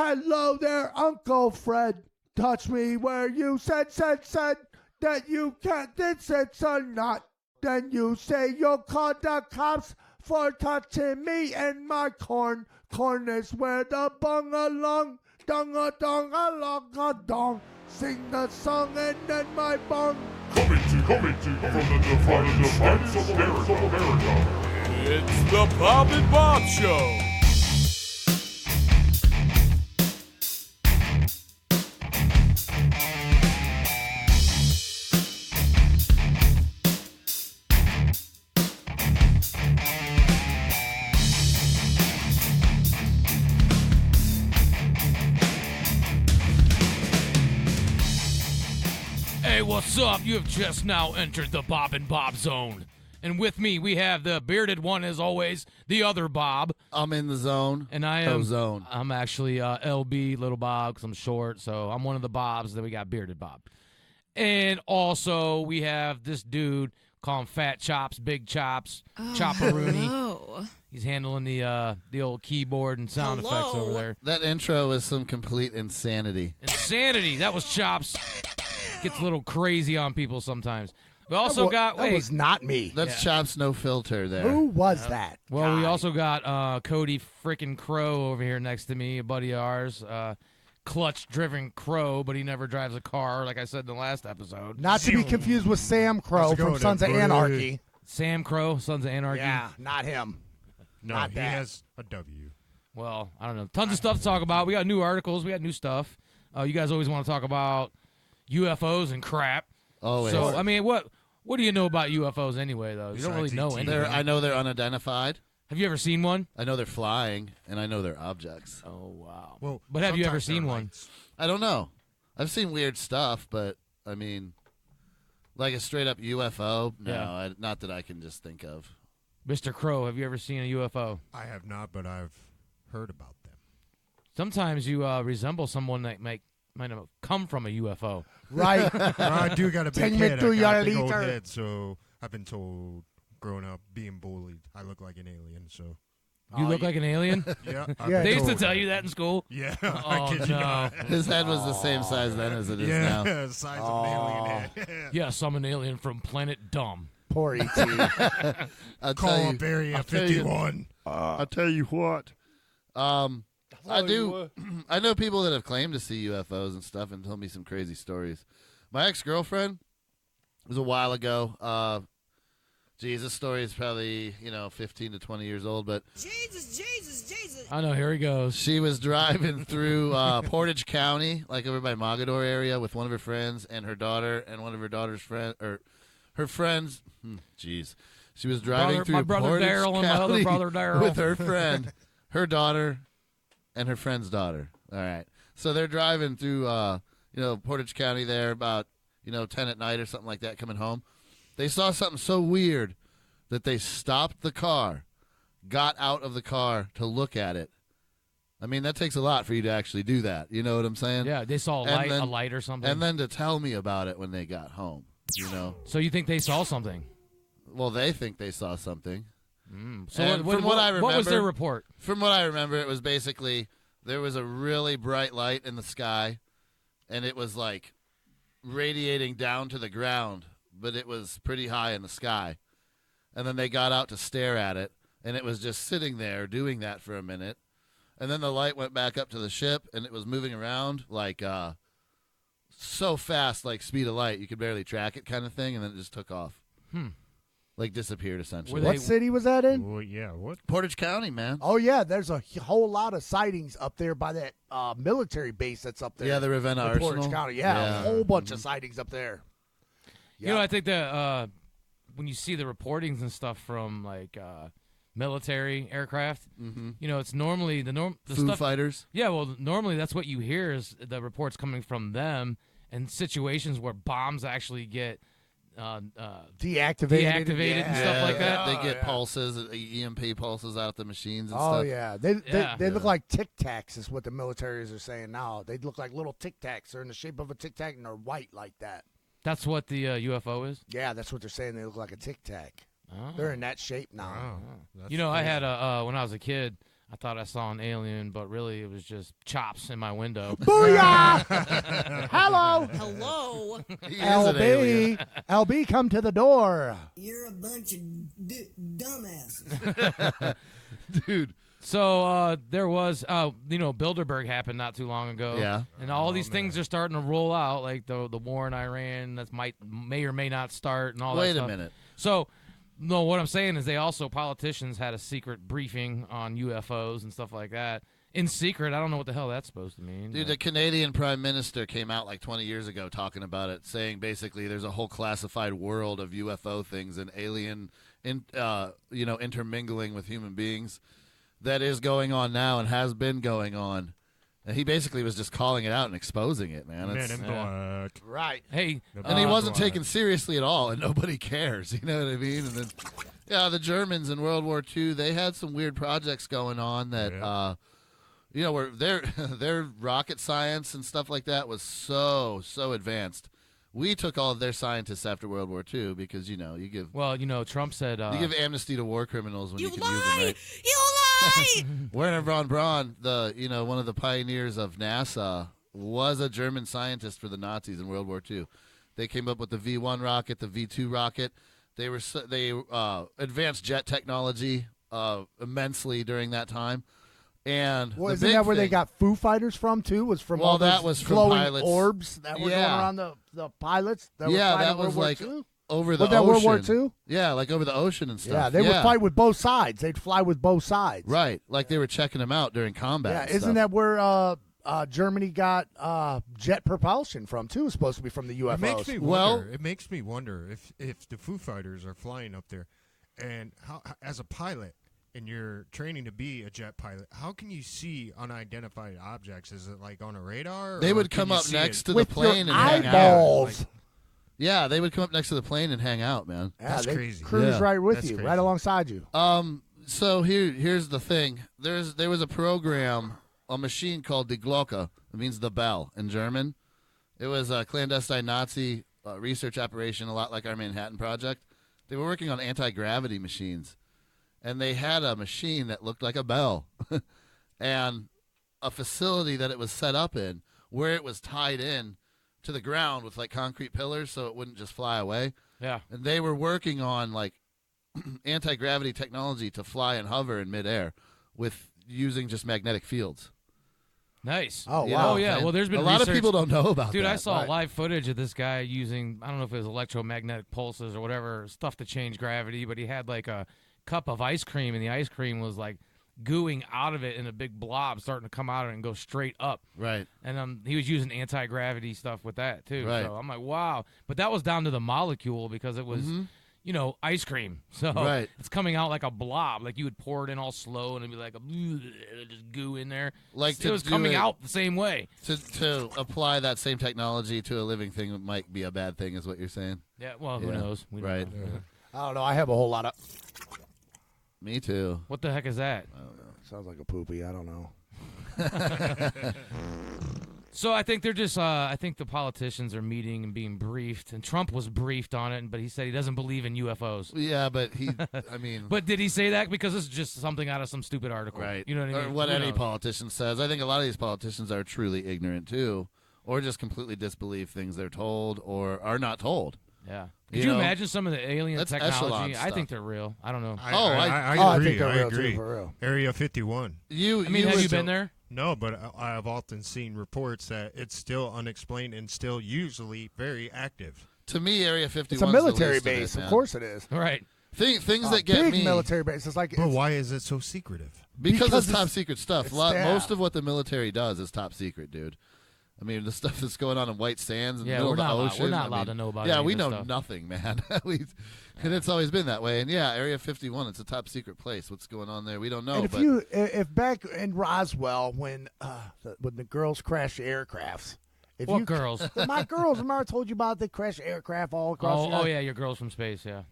Hello there, Uncle Fred. Touch me where you said that you can't. This it's a not. Then you say you'll call the cops for touching me and my corn. Corn is where the bung along. Dong a dong a long a dong. Sing the song and then my bong. Coming to from the defiant of America. It's the Bob and Bob Show. Hey, what's up? You have just now entered the Bob and Bob Zone. And with me, we have the bearded one, as always, the other Bob. I'm in the zone. And I am. Zone. I'm actually LB, Little Bob, because I'm short. So I'm one of the Bobs. Then we got bearded Bob. And also, we have this dude, call him Fat Chops, Big Chops, Chopperoonie. Hello. He's handling the old keyboard and sound effects over there. That intro is some complete insanity. Insanity. That was Chops. Gets a little crazy on people sometimes. We also got... That was not me. That's Chops no filter there. Who was that? Well, we guy? also got Cody frickin' Crow over here next to me, a buddy of ours. Clutch-driven Crow, but he never drives a car, like I said in the last episode. Not to be confused with Sam Crow from Sons of Anarchy. Sam Crow, Sons of Anarchy. Yeah, not him. No, Not he that. has a W. Well, I don't know. Tons of stuff to talk about. We got new articles. We got new stuff. You guys always want to talk about UFOs and crap. Always. So, I mean, what do you know about UFOs anyway, though? You don't really know Besides anything. I know they're unidentified. Have you ever seen one? I know they're flying, and I know they're objects. Oh, wow. Well, But have you ever sometimes they're seen one? lights. I don't know. I've seen weird stuff, but, I mean, like a straight-up UFO? No, Yeah. not that I can just think of. Mr. Crow, have you ever seen a UFO? I have not, but I've heard about them. Sometimes you resemble someone that might have come from a UFO. Right. Well, I do got a big Take me head. to I got a big your old liter. head, so I've been told growing up, being bullied, I look like an alien, so... You look like an alien? Yeah. Yeah, They used to told. tell you that in school? Yeah. Oh, I kid you no. not. His head was the same size then as it is Yeah, now. size of an alien head. Yes, I'm an alien from planet Dumb. Poor E.T. I'll Call tell up you, Area I'll tell you- 51. I'll tell you what. I do. I know people that have claimed to see UFOs and stuff and told me some crazy stories. My ex-girlfriend, it was a while ago. Geez, this story is probably 15 to 20 years old, but Jesus. I know, here he goes. she was driving through Portage County, like over by Mogador area, with one of her friends and her daughter and one of her daughter's friend or her friends. Jeez, she was driving through my brother Portage Daryl and County my other brother Daryl. with her friend, her daughter, and her friend's daughter. All right, so they're driving through Portage County there about 10 at night or something like that, coming home. They saw something so weird that they stopped the car, got out of the car to look at it. I mean, that takes a lot for you to actually do that. You know what I'm saying? Yeah, they saw And a light or something. And then to tell me about it when they got home, So you think they saw something? Well, they think they saw something. So And what, from what I what was their remember- report? From what I remember, it was basically there was a really bright light in the sky, and it was like radiating down to the ground, but it was pretty high in the sky. And then they got out to stare at it, and it was just sitting there doing that for a minute. And then the light went back up to the ship, and it was moving around like so fast, like speed of light, you could barely track it kind of thing, and then it just took off. Like disappeared, essentially. Were What city was that in? Oh, yeah, what? Portage County, man. Oh, yeah, there's a whole lot of sightings up there by that military base that's up there. Yeah, the Ravenna in Arsenal. Portage County. Yeah, a whole bunch of sightings up there. You know, I think that when you see the reportings and stuff from like military aircraft, it's normally the Foo stuff. Fighters. Yeah, well, normally that's what you hear is the reports coming from them and situations where bombs actually get Deactivated and stuff like that. They get pulses, EMP pulses out the machines and Oh stuff. yeah, they look like Tic Tacs is what the militaries are saying now. They look like little Tic Tacs. They're in the shape of a Tic Tac and they're white like that. That's what the UFO is. Yeah, that's what they're saying. They look like a Tic Tac. Oh. They're in that shape now. Wow. I had when I was a kid, I thought I saw an alien, but really it was just chops in my window. Booyah! Hello, Hello. He is an alien. LB, come to the door. You're a bunch of dumbasses. Dude. So there was, Bilderberg happened not too long ago. Yeah. And all these things are starting to roll out, like the war in Iran that may or may not start and all that Wait stuff. a minute. So, no, what I'm saying is politicians had a secret briefing on UFOs and stuff like that. In secret, I don't know what the hell that's supposed to mean. Dude, the Canadian Prime Minister came out like 20 years ago talking about it, saying basically there's a whole classified world of UFO things and alien, intermingling with human beings that is going on now and has been going on. And he basically was just calling it out and exposing it, man. Men in Black. Right. Hey, And he wasn't taken seriously at all, and nobody cares. You know what I mean? And then, the Germans in World War II, they had some weird projects going on that, where their rocket science and stuff like that was so advanced. We took all of their scientists after World War II because, you give Trump said you give amnesty to war criminals when you can use them, lie. right? You lie. Werner von Braun, one of the pioneers of NASA, was a German scientist for the Nazis in World War II. They came up with the V1 rocket, the V2 rocket. They advanced jet technology immensely during that time. And Isn't that where they got Foo Fighters from too? Was from all that those was from glowing pilots. orbs that were going around the pilots? That were Yeah, fighting that was World War like II? over the Was that ocean. World War II? Yeah, like over the ocean and stuff. Yeah, they would fight with both sides. They'd fly with both sides. Right, like they were checking them out during combat. Yeah, and isn't stuff. that where Germany got jet propulsion from too? It's supposed to be from the UFOs. It makes me wonder if the Foo Fighters are flying up there, and how, as a pilot, and you're training to be a jet pilot, how can you see unidentified objects? Is it like on a radar? They or would can come you up see next it? to the with plane your and hang out. eyeballs. Yeah, they would come up next to the plane and hang out, man. Yeah, That's they crazy. Cruise Yeah. right with That's you, crazy. right alongside you. So here's the thing. There was a program, a machine called Die Glocke. It means the bell in German. It was a clandestine Nazi research operation, a lot like our Manhattan Project. They were working on anti-gravity machines, and they had a machine that looked like a bell, and a facility that it was set up in where it was tied in to the ground with like concrete pillars so it wouldn't just fly away. Yeah. And they were working on like anti-gravity technology to fly and hover in midair with using just magnetic fields. Nice. Oh, You wow. know, Oh, yeah. and Well, there's been a lot of research- people don't know about Dude, that. I saw right. live footage of this guy using, I don't know if it was electromagnetic pulses or whatever, stuff to change gravity, but he had like a cup of ice cream, and the ice cream was like gooing out of it in a big blob, starting to come out of it and go straight up. Right. And he was using anti-gravity stuff with that, too. Right. So I'm like, wow. But that was down to the molecule because it was, ice cream. So Right. it's coming out like a blob. Like you would pour it in all slow, and it'd be like a just goo in there. Like it to was do coming it- out the same way. To apply that same technology to a living thing might be a bad thing, is what you're saying. Yeah, well, who Yeah. knows? We don't Right. know. I don't know. I have a whole lot of. Me too. What the heck is that? Sounds like a poopy. I don't know. So I think they're just. I think the politicians are meeting and being briefed, and Trump was briefed on it, but he said he doesn't believe in UFOs. Yeah, but I mean, But did he say that because it's just something out of some stupid article? right. You know what I mean? Or what Who any knows? politician says. I think a lot of these politicians are truly ignorant too, or just completely disbelieve things they're told or are not told. Yeah. You Could you know, imagine some of the alien that's technology? echelon I stuff. think they're real. I don't know. Oh, I I agree. think they're I real agree. too, for real. Area 51. I mean, have you been there? No, but I have often seen reports that it's still unexplained and still usually very active. To me, Area 51 It's a is military the least base. of, it, Of man. course it is. Right. Things that get big me military base. It's like But it's, why is it so secretive? because because it's top it's- secret stuff. it's Most staff. of what the military does is top secret, dude. I mean, the stuff that's going on in White Sands in Yeah, the middle we're of the not allowed- ocean. we're not I allowed mean, to know about Yeah, any of we this know stuff. nothing, man. And it's always been that way. And yeah, Area 51, it's a top secret place. What's going on there, we don't know. and but if back in Roswell when the girls crashed the aircrafts. If What you, girls? My girls. Remember I told you about they crashed aircraft all across. the Oh, United- yeah, your girls from space, yeah.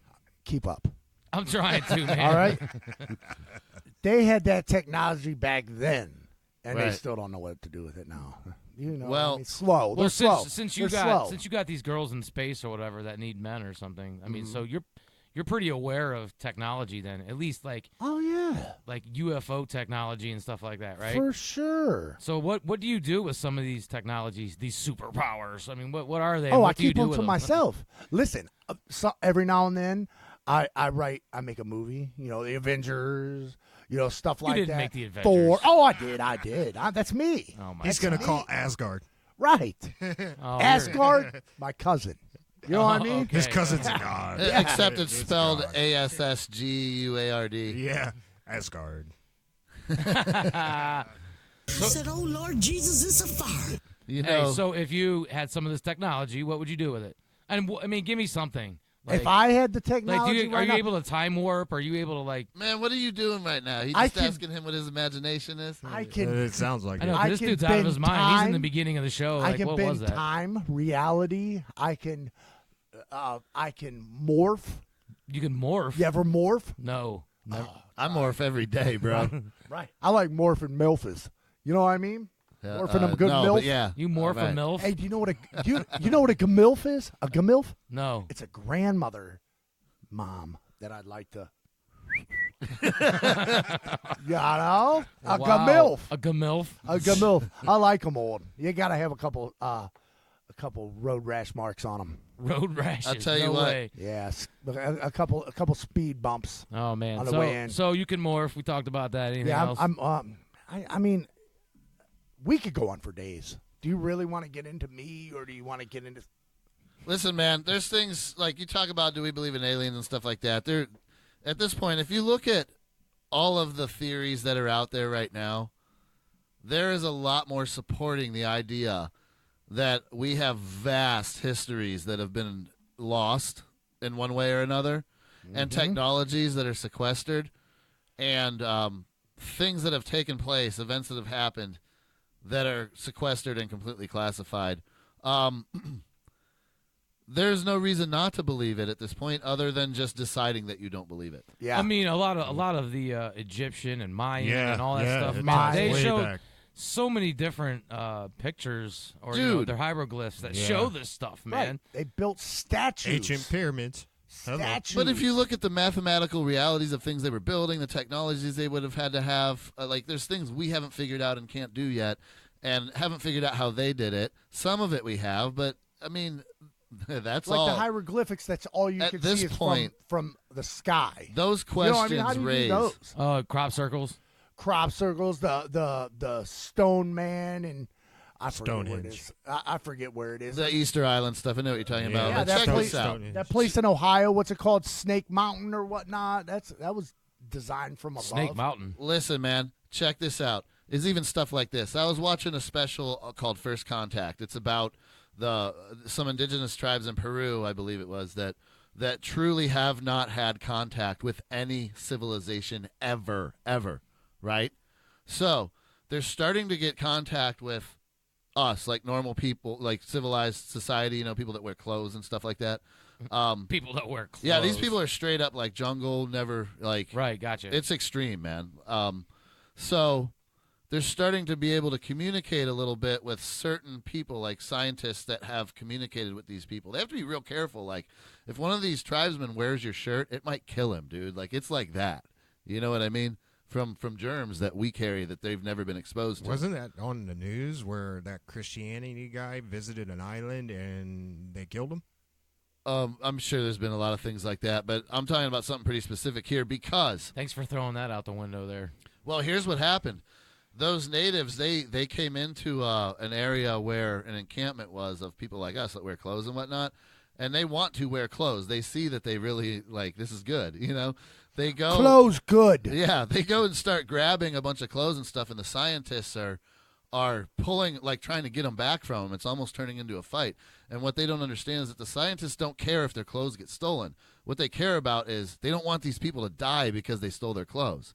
Keep up. I'm trying to, man. All right. They had that technology back then, and they Right. still don't know what to do with it now. You know, Well- I mean, slow. Well, They're slow. since They're you got slow. since you got these girls in space or whatever that need men or something, I mean, so you're you're pretty aware of technology then, at least like UFO technology and stuff like that, right? For sure. So what do you do with some of these technologies, these superpowers? I mean, what are they? Oh, what I do you keep do them with to myself. Listen, so every now and then I make a movie, the Avengers, stuff like that. You didn't make the Avengers. Thor. Oh, I did. That's me. Oh my He's God. going to call Asgard. Right. Oh, Asgard, my cousin. You know what I mean? okay. His cousin's a god. Except it's spelled God. ASSGUARD. Yeah, Asgard. Said, oh, Lord Jesus, it's a fire. You Hey, know, so if you had some of this technology, what would you do with it? And I mean, give me something. Like, If I had the like, technology, are you able to time warp? Are you able to like? man, what are you doing right now? He's I just can- asking him what his imagination is. I can, It sounds like I know it. 'cause I this can dude's out of his bend mind. He's in the time. beginning of the show. I Like, can what was bend that? time, reality. I can morph. You can morph. You ever morph? No. Never. I morph every day, bro. Right. I like morphing milfs. You know what I mean? Yeah, Morphing them good no, milf. but yeah. You morph All right. a milf? Hey, do you know what you know what a gamilf is? A gamilf? No. It's a grandmother, mom that I'd like to. A Wow. gamilf. A gamilf. A gamilf. I like them old. You gotta have a couple road rash marks on them. Road rashes. I'll tell you no what. way. Yes, a couple speed bumps. Oh man. On the way in. So you can morph. We talked about that. Anything Yeah, else? I mean, we could go on for days. Do you really want to get into me, or do you want to get into? Listen, man, there's things like you talk about, do we believe in aliens and stuff like that? There, at this point, if you look at all of the theories that are out there right now, there is a lot more supporting the idea that we have vast histories that have been lost in one way or another, and technologies that are sequestered, and things that have taken place, events that have happened that are sequestered and completely classified. There's no reason not to believe it at this point, other than just deciding that you don't believe it. Yeah, I mean, a lot of the Egyptian and Mayan and all that stuff. it Man, ties they way showed back. so many different pictures or Dude. their hieroglyphs that Yeah. show this stuff, man. right. They built statues. Ancient pyramids. Hello. Statues. But if you look at the mathematical realities of things they were building, the technologies they would have had to have, like there's things we haven't figured out and can't do yet, and haven't figured out how they did it. Some of it we have, but I mean, that's like all. the hieroglyphics, that's all you At can this see is point- from the sky. Those You know what I questions mean? How do you do raised. those? Crop circles. Crop circles, the stone man, and I forget where it Stonehenge. is. I forget where it is. The Easter Island stuff. I know what you're talking about. Yeah, But that check place- this out. Stonehenge. That place in Ohio, what's it called? Snake Mountain or whatnot? That was designed from above. Snake Mountain. Listen, man, check this out. There's even stuff like this. I was watching a special called First Contact. It's about some indigenous tribes in Peru, I believe it was, that truly have not had contact with any civilization ever, right? So they're starting to get contact with us, like normal people, like civilized society, people that wear clothes and stuff like that. People that wear clothes. Yeah, these people are straight up like jungle, never like Right, gotcha. it's extreme, man. So they're starting to be able to communicate a little bit with certain people, like scientists that have communicated with these people. They have to be real careful. Like, if one of these tribesmen wears your shirt, it might kill him, dude. Like, it's like that. You know what I mean? From germs that we carry that they've never been exposed to. Wasn't that on the news where that Christianity guy visited an island and they killed him? I'm sure there's been a lot of things like that, but I'm talking about something pretty specific here because, Thanks for throwing that out the window there. well, here's what happened. Those natives, they came into an area where an encampment was of people like us that wear clothes and whatnot, and they want to wear clothes. They see that they really, like, this is good, They go. Clothes good. Yeah, they go and start grabbing a bunch of clothes and stuff, and the scientists are pulling, like, trying to get them back from them. It's almost turning into a fight. And what they don't understand is that the scientists don't care if their clothes get stolen. What they care about is they don't want these people to die because they stole their clothes.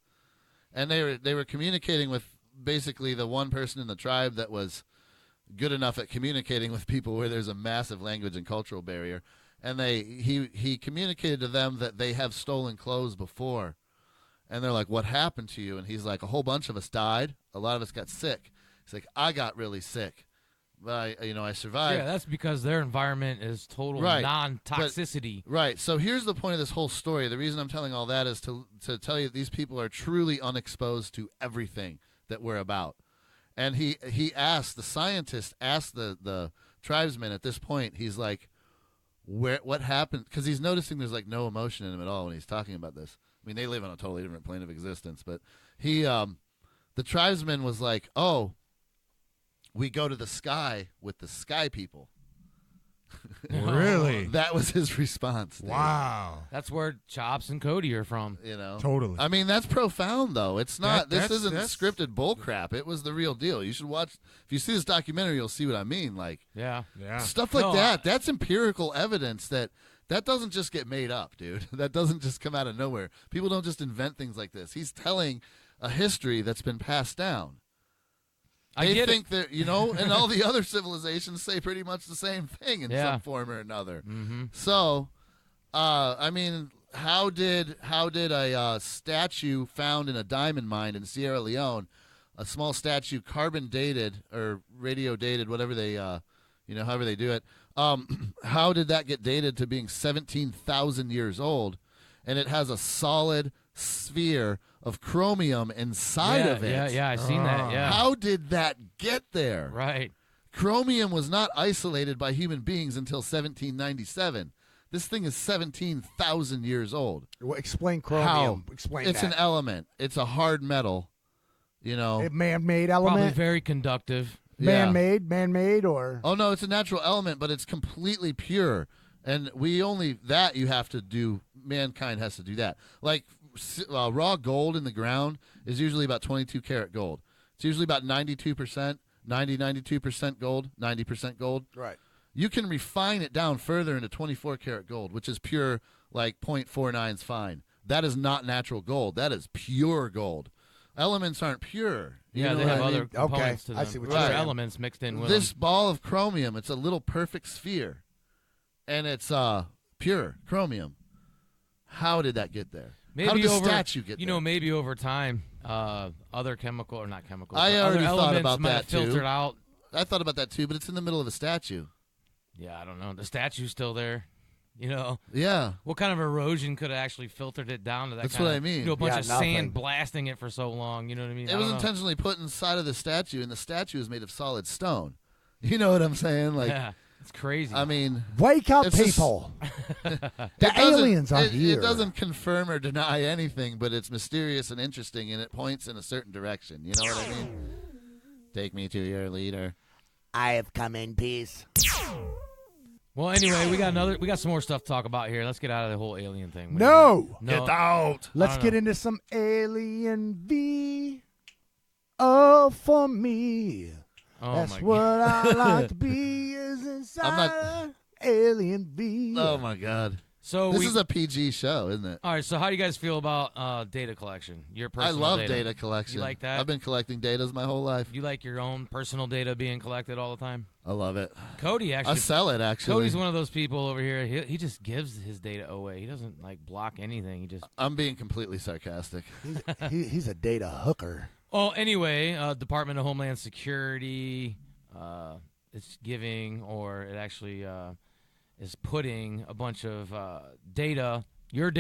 And they were communicating with basically the one person in the tribe that was good enough at communicating with people where there's a massive language and cultural barrier. And he communicated to them that they have stolen clothes before. And they're like, what happened to you? And he's like, a whole bunch of us died. A lot of us got sick. He's like, I got really sick. I survived. Yeah, that's because their environment is total Right. non-toxicity. Right. So here's the point of this whole story. The reason I'm telling all that is to tell you that these people are truly unexposed to everything that we're about. And he asked, the scientist asked the tribesman at this point, he's like, what happened? Because he's noticing there's like no emotion in him at all when he's talking about this. I mean, they live on a totally different plane of existence. But the tribesman was like, oh, we go to the sky with the sky people. Really? That was his response. Dude. Wow. That's where Chops and Cody are from. You know, Totally. I mean, that's profound, though. It's not. This isn't that's- scripted bullcrap. It was the real deal. You should watch. If you see this documentary, you'll see what I mean. Like Yeah. Yeah. stuff like No, that. That's empirical evidence that doesn't just get made up, dude. That doesn't just come out of nowhere. People don't just invent things like this. He's telling a history that's been passed down. I They get think that, and all the other civilizations say pretty much the same thing in Yeah. some form or another. Mm-hmm. So, I mean, how did a statue found in a diamond mine in Sierra Leone, a small statue, carbon dated or radio dated, whatever they, however they do it, how did that get dated to being 17,000 years old, and it has a solid sphere of chromium inside of it? Yeah, I seen that. Yeah. How did that get there? Right. Chromium was not isolated by human beings until 1797. This thing is 17,000 years old. Well, explain chromium. Explain It's that. an element. It's a hard metal. A man-made Probably element. very conductive. Yeah. Man-made, or Oh, no, it's a natural element, but it's completely pure. And you have to do, mankind has to do that. Like raw gold in the ground is usually about 22 karat gold. It's usually about 92%, 92% gold, 90% gold. right. You can refine it down further into 24 karat gold, which is pure, like 0.49 is fine. That is not natural gold. That is pure gold. Elements aren't pure. You Yeah, know they what have I other mean? components to I them. see what you're Other saying. elements mixed in with This them. ball of chromium, it's a little perfect sphere, and it's pure chromium. How did that get there? Maybe How did the over, statue get there? maybe over time, other chemical or not chemicals. I but other already thought elements about might that, have filtered too. out. I thought about that too, but it's in the middle of a statue. Yeah, I don't know. The statue's still there. Yeah. What kind of erosion could have actually filtered it down to that? That's kind what of, I mean. A bunch Yeah, of nothing. sand blasting it for so long. You know what I mean? It I was don't know. intentionally put inside of the statue, and the statue is made of solid stone. You know what I'm saying? Like, Yeah, it's crazy. I mean, Wake up, It's just- people! it The doesn't- aliens are it, here. It doesn't confirm or deny anything, but it's mysterious and interesting, and it points in a certain direction. You know what I mean? Take me to your leader. I have come in peace. Well, anyway, we got some more stuff to talk about here. Let's get out of the whole alien thing. No. No. out. Let's don't get know. into some Alien V. Oh, for me. Oh That's my what God. I like to be is inside Alien V. Oh my God. So This is a PG show, isn't it? all right. So how do you guys feel about data collection? Your I personal love data. data collection. You like that? I've been collecting datas my whole life. You like your own personal data being collected all the time? I love it. Cody I actually. sell it, actually. Cody's one of those people over here. He just gives his data away. He doesn't like block anything. He just. I'm being completely sarcastic. He's a data hooker. Oh, anyway, Department of Homeland Security, it's giving, or it actually is putting a bunch of data, your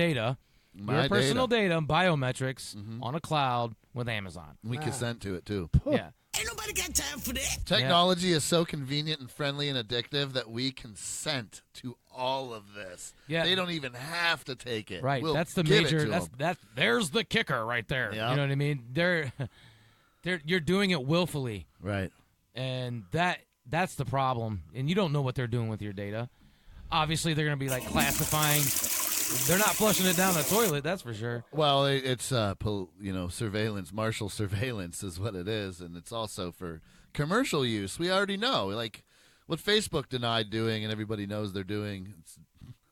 My personal data. data, and biometrics Mhm. on a cloud with Amazon. We consent to it, too. Yeah. Ain't nobody got time for that. Technology is so convenient and friendly and addictive that we consent to all of this. Yeah. They don't even have to take it. Right. We'll that's the give major. It to That's them. there's the kicker right there. Yeah. You know what I mean? You're doing it willfully, Right. and that's the problem. And you don't know what they're doing with your data. Obviously, they're going to be like classifying. They're not flushing it down the toilet. That's for sure. Well, it's surveillance, martial surveillance is what it is, and it's also for commercial use. We already know, like what Facebook denied doing, and everybody knows they're doing. It's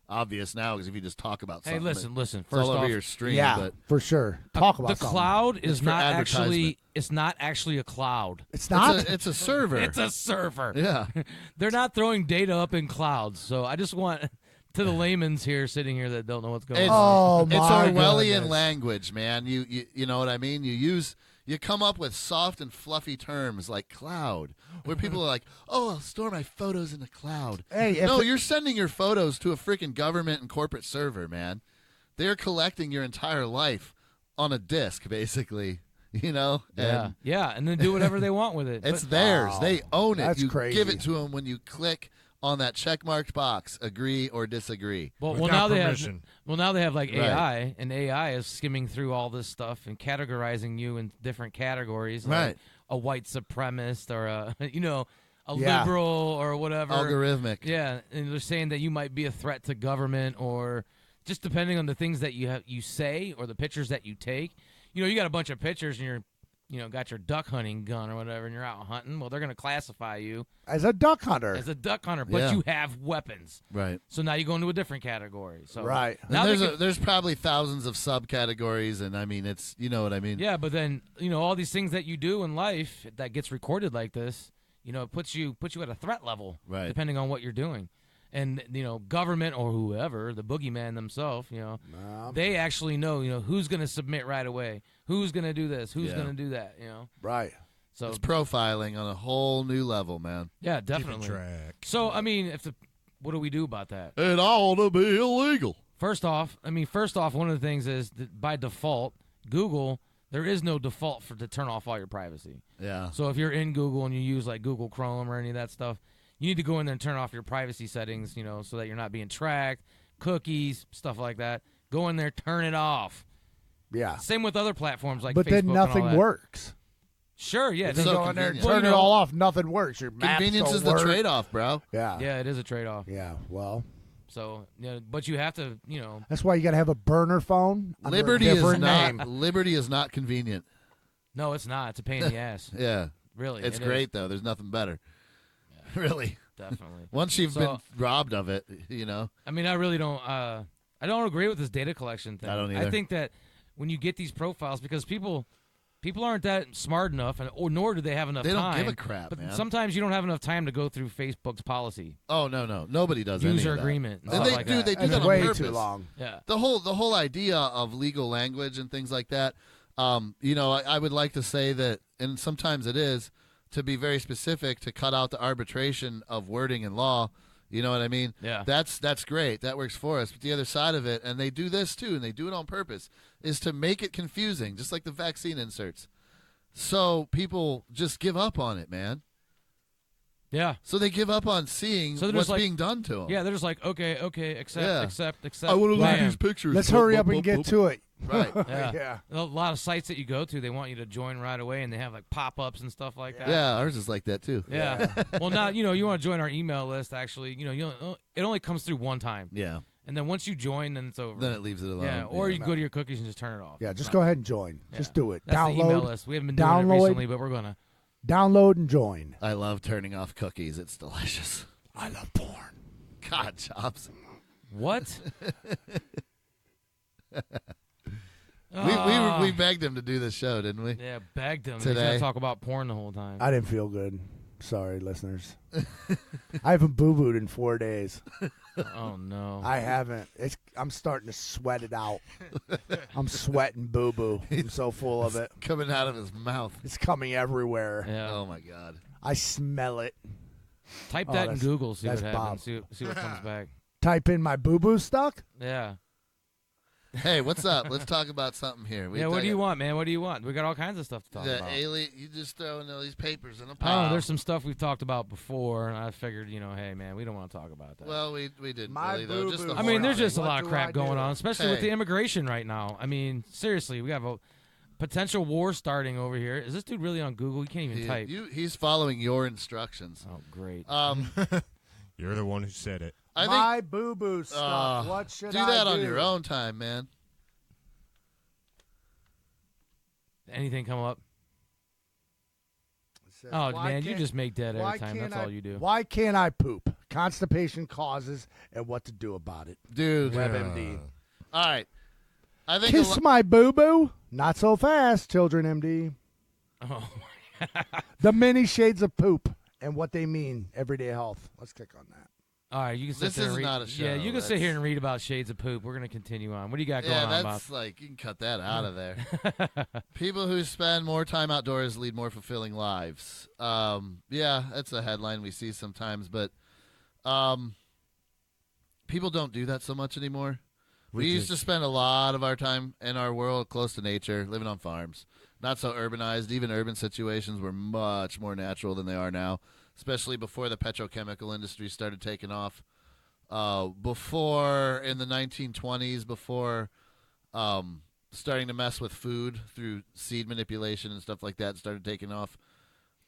obvious now because if you just talk about Hey, something, listen. it's First all over off, your stream. Yeah, but for sure. Talk about the something. cloud It's is for not advertisement. actually. It's not actually a cloud. It's not. it's a server. It's a server. yeah. They're not throwing data up in clouds. So I just want to the layman's here sitting here that don't know what's going It's, on. Oh, it's my Orwellian goodness. language, man. You know what I mean? You You come up with soft and fluffy terms like cloud, where people are like, "Oh, I'll store my photos in the cloud." Hey, no, you're sending your photos to a freaking government and corporate server, man. They're collecting your entire life on a disk, basically. You know? And and then do whatever they want with it. it's But- theirs. They own it. That's You crazy. give it to them when you click on that checkmarked box, agree or disagree. Well, Without now they have. permission. Well, now they have like Right. AI, and AI is skimming through all this stuff and categorizing you in different categories, like Right. a white supremacist or a a Yeah. liberal or whatever. Algorithmic. Yeah, and they're saying that you might be a threat to government, or just depending on the things that you say or the pictures that you take. You got a bunch of pictures and you're, got your duck hunting gun or whatever, and you're out hunting. Well, they're going to classify you as a duck hunter. as a duck hunter, but Yeah. you have weapons. Right. So now you go into a different category. So Right. And now they there's probably thousands of subcategories, and I mean, it's, you know what I mean? Yeah, but then all these things that you do in life that gets recorded like this, it puts you at a threat level, Right. depending on what you're doing, and government or whoever, the boogeyman themselves, they actually know who's going to submit right away, who's going to do this, who's Yeah. going to do that, Right. So It's profiling on a whole new level, man. yeah, Keeping definitely. track. So I mean, what do we do about that? It ought to be illegal. First off, one of the things is that by default, Google, there is no default to turn off all your privacy. Yeah. So if you're in Google and you use like Google Chrome or any of that stuff, you need to go in there and turn off your privacy settings, so that you're not being tracked, cookies, stuff like that. Go in there, turn it off. Yeah. Same with other platforms like But Facebook then and all nothing that. works. Sure, yeah. It's then so go Go in there, convenient. Well, turn it all off, nothing works. Your maps Convenience don't is the work. trade-off, bro. Yeah. yeah, it is a trade-off. Yeah. Well, So, but you have to, that's why you got to have a burner phone. under a Liberty is different not. name. Liberty is not convenient. no, it's not. It's a pain in the ass. Yeah. Really. It's it great is. though. There's nothing better. Really. Definitely. Once you've So- been robbed of it, I mean, I really don't. I don't agree with this data collection thing. I don't either. I think that when you get these profiles, because people aren't that smart enough, or nor do they have enough They don't time. give a crap, But man. sometimes you don't have enough time to go through Facebook's policy, Oh no, nobody does any user of that. agreement, and And stuff they like do. that. They do That's that on way purpose. too long. Yeah. The whole idea of legal language and things like that. I would like to say that, and sometimes it is, to be very specific, to cut out the arbitration of wording in law. You know what I mean? Yeah. That's great. That works for us. But the other side of it, and they do this too, and they do it on purpose, is to make it confusing, just like the vaccine inserts. So people just give up on it, man. Yeah. So they give up on seeing So they're what's just like- being done to them. Yeah, they're just like, okay, accept, Yeah. accept. I want to look at Bam. these pictures. Let's hurry up and get to it. Right. Yeah. Yeah. A lot of sites that you go to, they want you to join right away, and they have like pop-ups and stuff like that. Yeah, ours is like that too. Yeah. Well, now you want to join our email list. Actually, it only comes through one time, Yeah. and then once you join, then it's over. Then it leaves it alone. yeah. Or you can go to your cookies and just turn it off. Yeah, just go ahead and join. Yeah. Just do it. That's the email Download, list. We haven't been doing it download- recently, but we're gonna. download and join. I love turning off cookies. It's delicious. I love porn. God, Chops. What? We begged him to do this show, didn't we? Yeah, begged him. He's Today. gonna talk about porn the whole time. I didn't feel good. Sorry, listeners. I haven't boo-booed in 4 days. Oh no. I haven't. I'm starting to sweat it out. I'm sweating boo-boo. I'm so full of it. Coming out of his mouth. It's coming everywhere. Yeah. Oh my God. I smell it. Type Oh, that in that's- Google. See what that's happens. See what comes back. Type in my boo-boo stuck. Yeah. Hey, what's up? Let's talk about something here. Yeah. What do you want, man? What do you want? We got all kinds of stuff to talk The about. alien. You just throwing all these papers in a Oh, pile. there's some stuff we've talked about before, and I figured, hey, man, we don't want to talk about that. Well, we didn't My really though. Just the boo-boo. I mean, there's horn just a What lot of do crap I going do? on, especially with Hey. the immigration right now. I mean, seriously, we have a potential war starting over here. Is this dude really on Google? He can't even type. He's following your instructions. Oh, great. You're the one who said it. I think My boo-boo stuff. What should do I that do? on your own time, man. Anything come up? It says, Oh, why man, you can't- just make dead why every time. can't That's I- all you do. Why can't I poop? Constipation causes and what to do about it. Dude. WebMD. All right. I think Kiss my boo-boo. Not so fast, Children MD. Oh, The many shades of poop and what they mean everyday health. Let's click on that. All right, you can sit This there is and read. not a show. Yeah, you can sit here and read about shades of poop. We're gonna continue on. What do you got going Yeah, on, that's Bob? like, you can cut that out of there. People who spend more time outdoors lead more fulfilling lives. Yeah, that's a headline we see sometimes, but people don't do that so much anymore. We used to spend a lot of our time in our world close to nature, living on farms. Not so urbanized. Even urban situations were much more natural than they are now, especially before the petrochemical industry started taking off. Before, in the 1920s, before starting to mess with food through seed manipulation and stuff like that started taking off,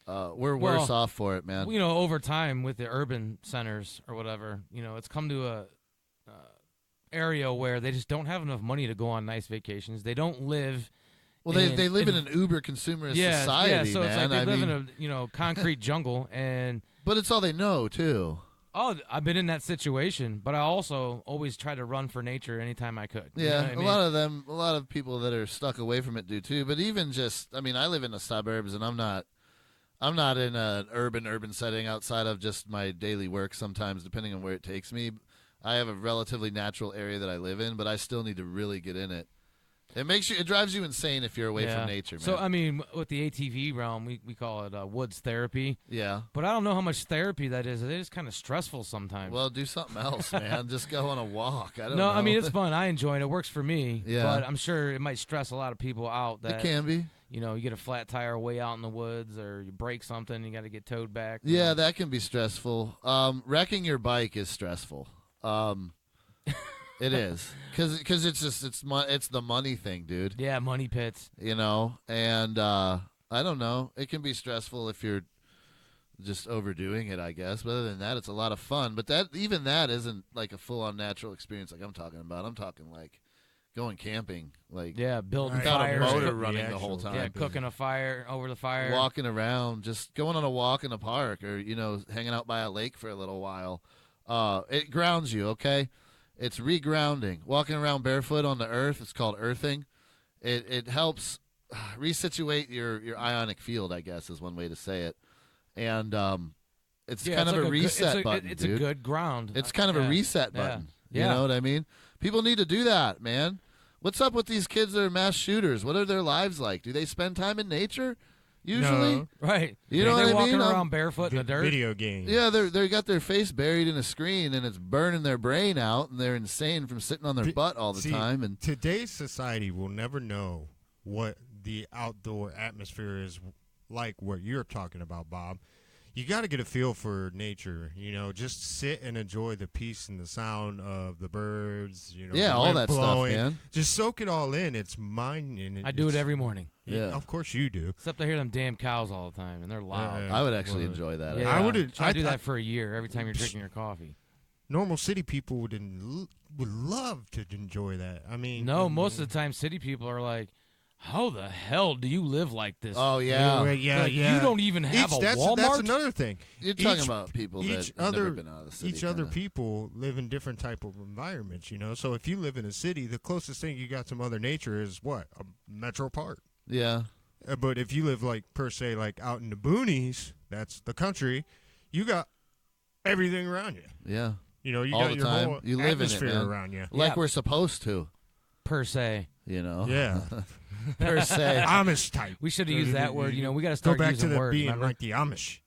we're worse off for it, man. You know, over time with the urban centers or whatever, you know, it's come to a area where they just don't have enough money to go on nice vacations. They don't live. Well, they live in an uber consumerist society, yeah. So man. it's like they live in a concrete jungle, but it's all they know too. Oh, I've been in that situation, but I also always try to run for nature anytime I could. You know what I mean? A lot of people that are stuck away from it do too. But even just, I mean, I live in the suburbs, and I'm not in an urban setting outside of just my daily work. Sometimes, depending on where it takes me, I have a relatively natural area that I live in, but I still need to really get in it. It drives you insane if you're away from nature, man. So, I mean, with the ATV realm, we call it woods therapy. Yeah. But I don't know how much therapy that is. It is kind of stressful sometimes. Well, do something else, man. Just go on a walk. I don't know. No, I mean, it's fun. I enjoy it. It works for me. Yeah. But I'm sure it might stress a lot of people out. That it can be. You know, you get a flat tire way out in the woods, or you break something, you got to get towed back. Yeah, that can be stressful. Wrecking your bike is stressful. It is because it's the money thing, dude. Yeah, money pits. You know, and I don't know. It can be stressful if you're just overdoing it, I guess. But other than that, it's a lot of fun. But that isn't like a full-on natural experience like I'm talking about. I'm talking like going camping, like building without fires, a motor running the whole time. Yeah, cooking a fire over the fire, walking around, just going on a walk in a park, or hanging out by a lake for a little while. It grounds you, okay? It's regrounding. Walking around barefoot on the earth, it's called earthing. It helps resituate your ionic field, I guess is one way to say it. And it's kind of a reset button, It's dude. a good ground. It's kind of a reset button. Yeah. You know what I mean? People need to do that, man. What's up with these kids that are mass shooters? What are their lives like? Do they spend time in nature? Usually, No. Right? You know what I mean? Walking around barefoot in the dirt. Video games. Yeah, they got their face buried in a screen, and it's burning their brain out, and they're insane from sitting on their butt all the time. And today's society will never know what the outdoor atmosphere is like. What you're talking about, Bob. You got to get a feel for nature. Just sit and enjoy the peace and the sound of the birds. Yeah, all that blowing. stuff, man. Just soak it all in. It's mine. I do it every morning. Yeah, of course you do. Except I hear them damn cows all the time, and they're loud. I would actually enjoy that. Yeah, I would. Try to do that for a year every time you're drinking your coffee. Normal city people would love to enjoy that. I mean, no, most of the time, city people are like, "How the hell do you live like this?" Oh yeah, yeah. You don't even have a Walmart. That's another thing. You're talking about people that have never been out of the city. Each other people live in different type of environments. So if you live in a city, the closest thing you got to Mother Nature is what? A metro park. Yeah. But if you live like out in the boonies, that's the country, you got everything around you. Yeah. You all got the your time. whole You live atmosphere in it, man. around you. Like we're supposed to. Per se. Yeah. Per se. Amish type. We should have used that word. We got to Go start back using to the words. being Remember? like the Amish.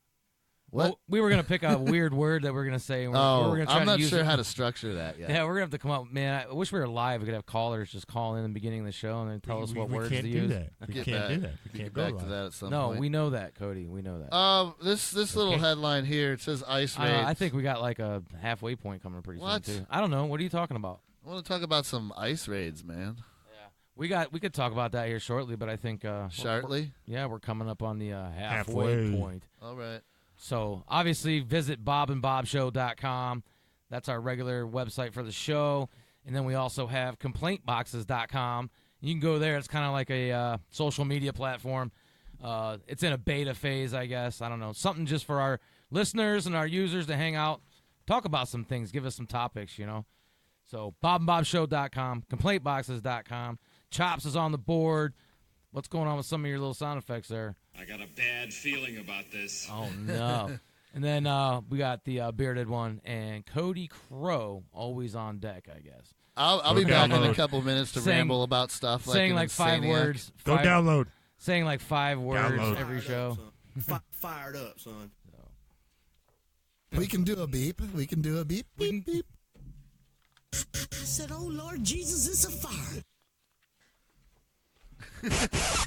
What? Well, we were going to pick a weird word that we're going to say. We're gonna try I'm not to use sure it. how to structure that yet. Yeah, we're going to have to come up. Man, I wish we were live. We could have callers just call in the beginning of the show and then tell us what words can't to do use. that. We can't do that. We can't Get go back to live. that at some No, point. we know that, Cody. We know that. This little headline here, it says ice raids. I think we got like a halfway point coming pretty What? soon, too. I don't know. What are you talking about? I want to talk about some ice raids, man. We could talk about that here shortly, but I think Shortly? we're coming up on the Halfway. point. All right. So obviously visit bobandbobshow.com. That's our regular website for the show. And then we also have complaintboxes.com. You can go there. It's kind of like a social media platform. It's in a beta phase, I guess. I don't know. Something just for our listeners and our users to hang out, talk about some things, give us some topics, So bobandbobshow.com, complaintboxes.com. Chops is on the board. What's going on with some of your little sound effects there? I got a bad feeling about this. Oh, no. And then we got the bearded one and Cody Crow, always on deck, I guess. I'll be back in a download. couple minutes to Saying- ramble about stuff. Saying an like 5 insaniac. words. Go download. Saying like 5 words Download. every show. Fired up, son. We can do a beep. We can do a beep. Beep, beep. I said, oh, Lord Jesus, it's a fire.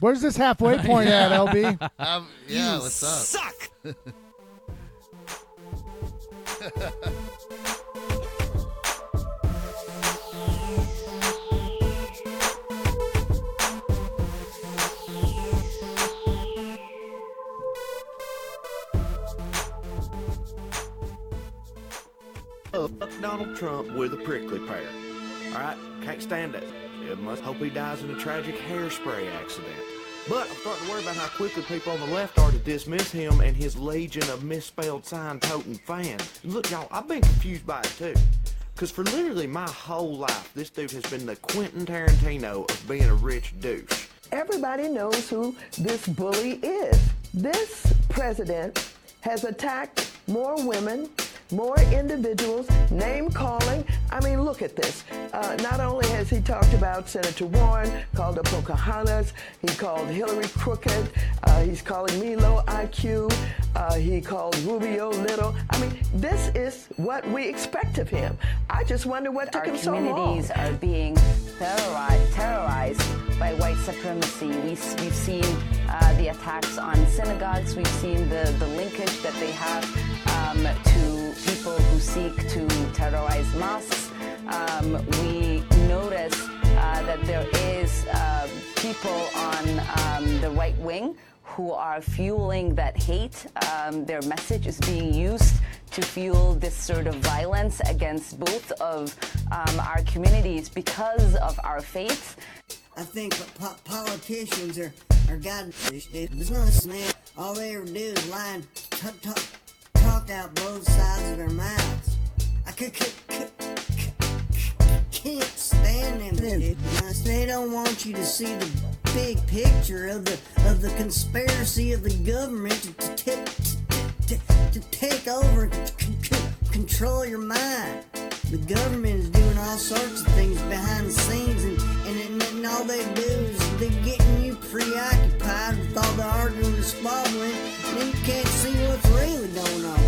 Where's this halfway point at, LB? Yeah, what's up? Suck. Donald Trump with a prickly pear. All right, can't stand it. Must hope he dies in a tragic hairspray accident. But I'm starting to worry about how quickly people on the left are to dismiss him and his legion of misspelled sign-toting fans. Look, y'all, I've been confused by it too. Because for literally my whole life, this dude has been the Quentin Tarantino of being a rich douche. Everybody knows who this bully is. This president has attacked more women, more individuals, name-calling. I mean, look at this. Not only has he talked about Senator Warren, called her Pocahontas, he called Hillary crooked, he's calling me low IQ, he called Rubio little. I mean, this is what we expect of him. I just wonder what took him so long. Our communities are being terrorized by white supremacy. We've seen the attacks on synagogues. We've seen the linkage that they have to people who seek to terrorize mosques. We notice that there is people on the right wing who are fueling that hate. Their message is being used to fuel this sort of violence against both of our communities because of our faith. I think politicians are guiding this dude. It's not a snap. All they ever do is lie and talk out both sides of their mouths. I can't stand them. They don't want you to see the big picture of the conspiracy of the government to take over and control your mind. The government is doing all sorts of things behind the scenes, and all they do is they're getting you preoccupied with all the arguing and squabbling, and then you can't see what's really going on,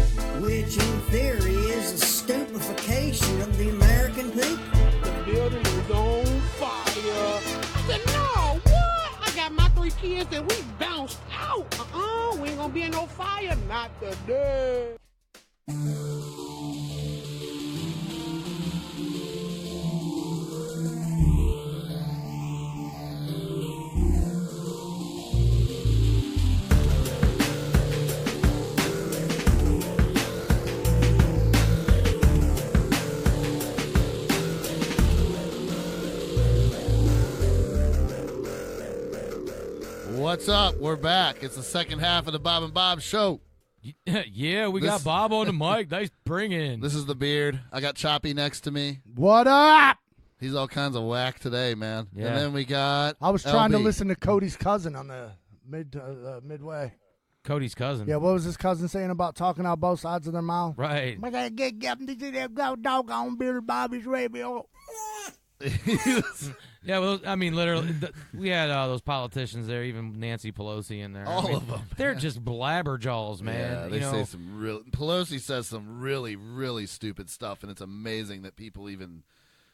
which in theory is a stupefaction of the American people. The building is on fire. I said, no, what? I got my 3 kids and we bounced out. We ain't gonna be in no fire, not today. What's up? We're back. It's the second half of the Bob and Bob show. Yeah, we got Bob on the mic. Nice bringing. This is the beard. I got Choppy next to me. What up? He's all kinds of whack today, man. Yeah. And then we got I was trying to LB. listen to Cody's cousin on the midway. Cody's cousin. Yeah, what was his cousin saying about talking out both sides of their mouth? Right. I gotta get him to see that doggone bearded Bobby's radio. Yeah, well, I mean, literally, we had those politicians there, even Nancy Pelosi in there. All of them. They're just blabberjaws, man. Yeah, they say some real. Pelosi says some really, really stupid stuff, and it's amazing that people even.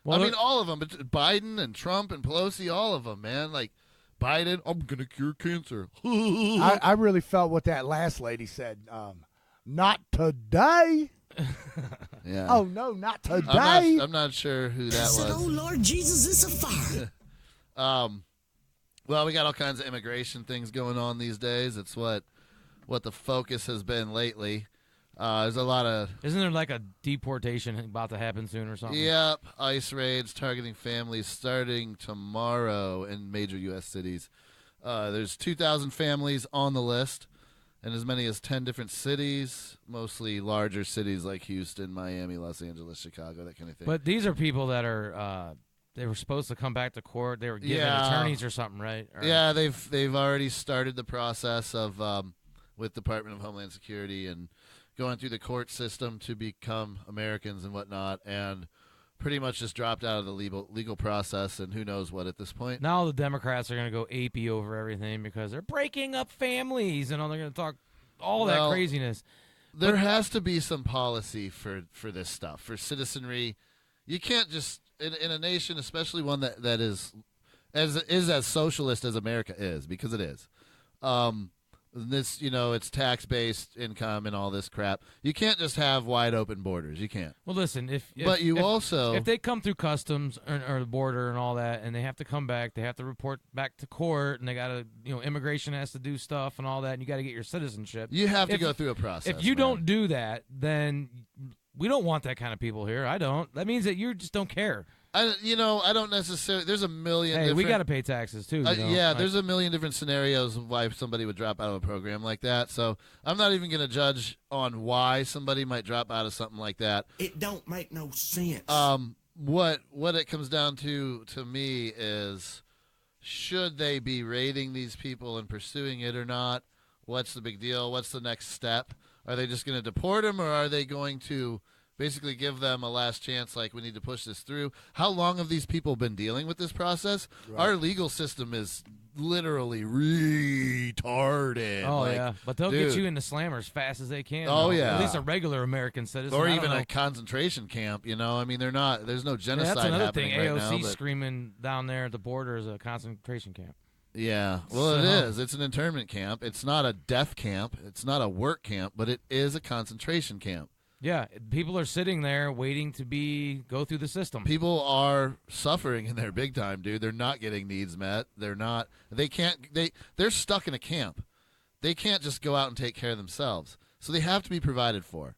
Well, I mean, all of them, but Biden and Trump and Pelosi, all of them, man. Like Biden, I'm gonna cure cancer. I really felt what that last lady said. Not today. Yeah. Oh no, not today. I'm not sure who that I said, was. oh, Lord Jesus, it's a fire. Well, we got all kinds of immigration things going on these days. It's what the focus has been lately. There's a lot of Isn't there like a deportation about to happen soon or something? Yep, ICE raids targeting families starting tomorrow in major U.S. cities. There's 2,000 families on the list, in as many as 10 different cities, mostly larger cities like Houston, Miami, Los Angeles, Chicago, that kind of thing. But these are people that are they were supposed to come back to court. They were given attorneys or something, right? Or, yeah, they've already started the process of with Department of Homeland Security and going through the court system to become Americans and whatnot, and pretty much just dropped out of the legal process, and who knows what at this point. Now the Democrats are going to go apey over everything because they're breaking up families, and they're going to talk all that craziness. There has to be some policy for this stuff, for citizenry. You can't just, in a nation, especially one that is as socialist as America is, because it is. This, it's tax-based income and all this crap. You can't just have wide open borders. You can't. Well, listen, if they come through customs or the border and all that, and they have to come back, they have to report back to court, and they got to, immigration has to do stuff and all that, and you got to get your citizenship. You have to go through a process. If you don't do that, then we don't want that kind of people here. I don't. That means that you just don't care. I don't necessarily. There's a million. Hey, we got to pay taxes too. Yeah, there's a million different scenarios of why somebody would drop out of a program like that. So I'm not even going to judge on why somebody might drop out of something like that. It don't make no sense. What it comes down to me is, should they be raiding these people and pursuing it or not? What's the big deal? What's the next step? Are they just going to deport them, or are they going to basically give them a last chance, like, we need to push this through? How long have these people been dealing with this process? Right. Our legal system is literally retarded. Oh, yeah. But they'll get you into slammer as fast as they can. Oh, yeah. At least a regular American citizen. Or even a concentration camp, I mean, they're not, there's no genocide that's another happening thing. right AOC now, screaming down there at the border is a concentration camp. Yeah, well, it is. It's an internment camp. It's not a death camp. It's not a work camp, but it is a concentration camp. Yeah, people are sitting there waiting to go through the system. People are suffering in there big time, dude. They're not getting needs met. They're stuck in a camp. They can't just go out and take care of themselves. So they have to be provided for.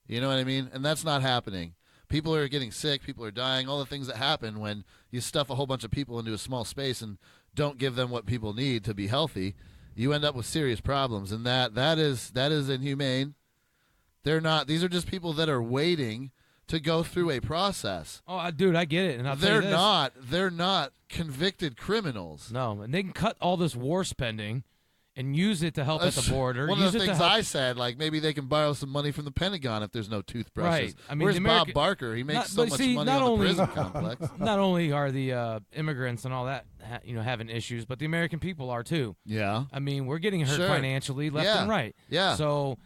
You know what I mean? And that's not happening. People are getting sick. People are dying. All the things that happen when you stuff a whole bunch of people into a small space and don't give them what people need to be healthy, you end up with serious problems. And that is inhumane. They're not. These are just people that are waiting to go through a process. Oh, dude, I get it. And They're not convicted criminals. No, and they can cut all this war spending and use it to help at the border. One of the things I said, like, maybe they can borrow some money from the Pentagon if there's no toothbrushes. Right. I mean, where's Bob Barker? He makes so much money on the prison complex. Not only are the immigrants and all that, having issues, but the American people are too. Yeah. I mean, we're getting hurt financially left and right. Yeah. So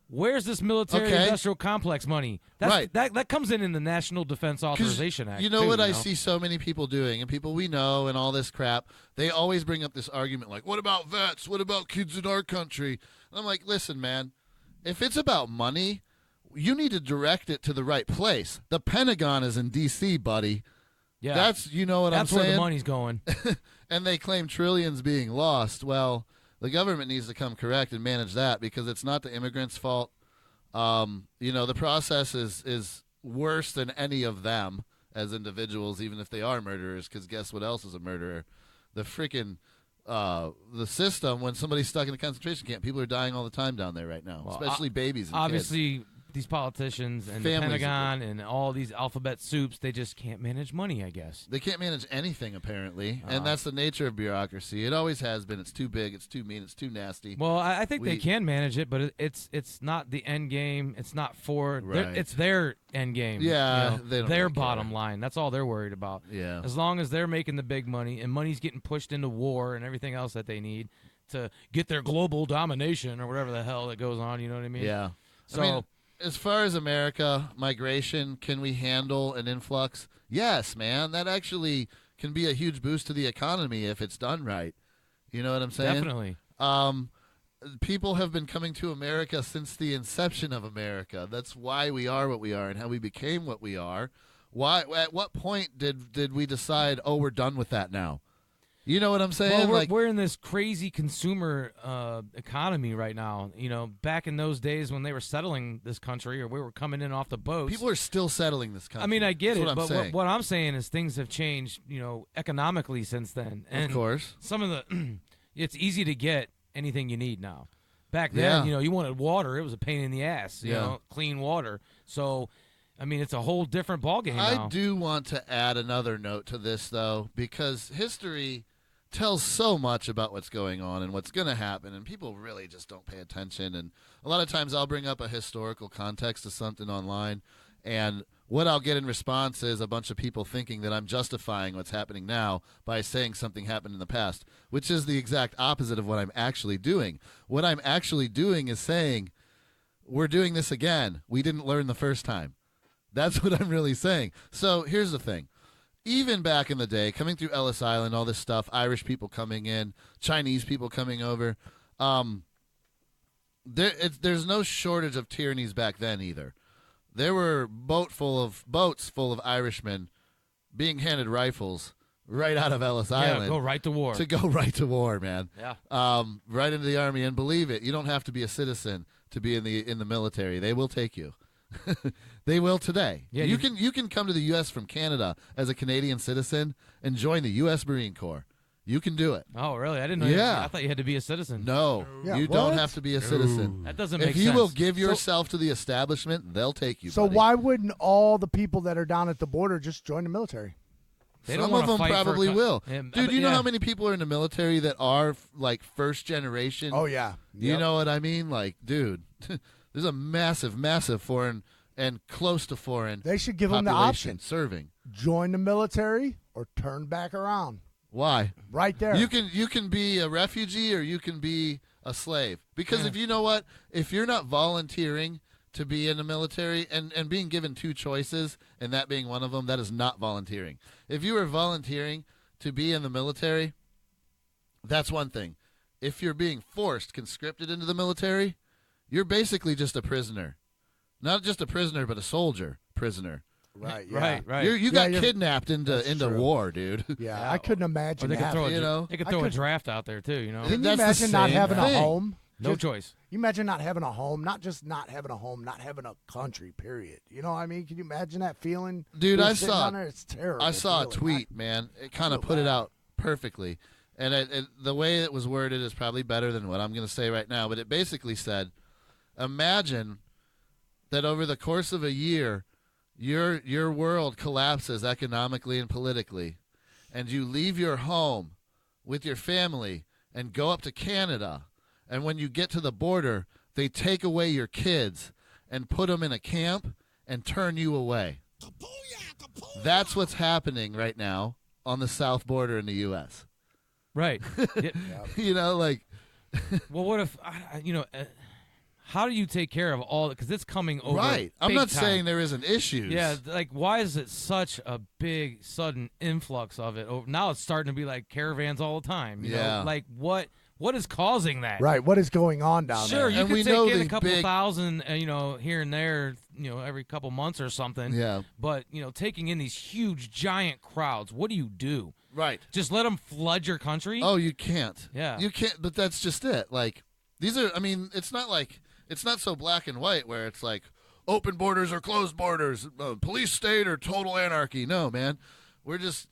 where's this military-industrial complex money? That comes in the National Defense Authorization Act. You know what I see so many people doing, and people we know and all this crap, they always bring up this argument like, what about vets? What about kids in our country? And I'm like, listen, man, if it's about money, you need to direct it to the right place. The Pentagon is in D.C., buddy. Yeah. That's, I'm saying? That's where the money's going. And they claim trillions being lost. Well, the government needs to come correct and manage that, because it's not the immigrants' fault. The process is worse than any of them as individuals, even if they are murderers, because guess what else is a murderer? The freaking the system. When somebody's stuck in a concentration camp, people are dying all the time down there right now, especially babies and obviously, kids. These politicians and Families the Pentagon and all these alphabet soups, they just can't manage money, I guess. They can't manage anything, apparently, and that's the nature of bureaucracy. It always has been. It's too big, it's too mean, it's too nasty. Well, I think they can manage it, but it's not the end game. It's not it's their end game. Yeah, they don't their really bottom care. line. That's all they're worried about. Yeah. As long as they're making the big money and money's getting pushed into war and everything else that they need to get their global domination or whatever the hell that goes on, you know what I mean? Yeah. So, as far as America, migration, can we handle an influx? Yes, man. That actually can be a huge boost to the economy if it's done right. You know what I'm saying? Definitely. People have been coming to America since the inception of America. That's why we are what we are and how we became what we are. Why? At what point did we decide, we're done with that now? You know what I'm saying? Well, we're in this crazy consumer economy right now. Back in those days when they were settling this country, or we were coming in off the boats. People are still settling this country. I mean, I get That's it, but what I'm saying is things have changed, economically since then. And of course. Some of the, it's easy to get anything you need now. Back then, you wanted water, it was a pain in the ass. You know, clean water. So, I mean, it's a whole different ballgame now. I do want to add another note to this, though, because history tells so much about what's going on and what's going to happen, and people really just don't pay attention. And a lot of times I'll bring up a historical context to something online, and what I'll get in response is a bunch of people thinking that I'm justifying what's happening now by saying something happened in the past, which is the exact opposite of what I'm actually doing. What I'm actually doing is saying, we're doing this again. We didn't learn the first time. That's what I'm really saying. So here's the thing. Even back in the day, coming through Ellis Island, all this stuff, Irish people coming in, Chinese people coming over, there's no shortage of tyrannies back then either. There were boats full of Irishmen being handed rifles right out of Ellis Island. Go right to war. To go right to war, man. Yeah. Right into the Army. And believe it, you don't have to be a citizen to be in the military. They will take you. They will today. Yeah, you can come to the U.S. from Canada as a Canadian citizen and join the U.S. Marine Corps. You can do it. Oh, really? I didn't know. Yeah. I thought you had to be a citizen. No, Yeah, you what? don't have to be a citizen. That doesn't make If sense. you will give yourself to the establishment, they'll take you. So buddy. why wouldn't all the people that are down at the border just join the military? They don't Some of wanna them fight for a probably will. Yeah, Dude, you know yeah. how many people are in the military that are like first generation? Oh yeah, You know what I mean? Like, dude, there's a massive, massive foreign and close to foreign. They should give them the population option: serving. join the military or turn back around. Why? Right there. You can be a refugee or you can be a slave. Because if you know what, if you're not volunteering to be in the military and being given two choices and that being one of them, that is not volunteering. If you are volunteering to be in the military, that's one thing. If you're being forced, conscripted into the military, you're basically just a prisoner. Not just a prisoner, but a soldier prisoner. Right. Yeah. Right. You got kidnapped into true. war, dude. Yeah, I couldn't Or imagine they could that. throw, You know? they could I throw a could- draft out there too. You know, Can you That's the imagine not same having thing. a home? no Just- choice. You imagine not having a home, not just not having a home, not having a country. Period. You know what I mean? Can you imagine that feeling? Dude, You're I sitting saw- down there, it's terrible. I saw a feeling. tweet, man. It kind of feel put it bad. out perfectly. And the way it was worded is probably better than what I'm going to say right now. But it basically said, imagine that over the course of a year, your world collapses economically and politically, and you leave your home with your family and go up to Canada. And when you get to the border, they take away your kids and put them in a camp and turn you away. That's what's happening right now on the south border in the U.S. Right. Yeah. You know, like, Well, what if how do you take care of all? Because it's coming over. right. I'm big not time. saying there isn't issues. Yeah, like why is it such a big sudden influx of it? Now it's starting to be like caravans all the time. You Yeah. know? Like what is causing that? Right. What is going on down Sure, there? you And could we take know in a these couple big- thousand, here and there, every couple months or something. Yeah. But taking in these huge, giant crowds, what do you do? Right. Just let them flood your country? Oh, you can't. Yeah. You can't, but that's just it. Like, these are, I mean, it's not so black and white where it's like open borders or closed borders, police state or total anarchy. No, man. We're just,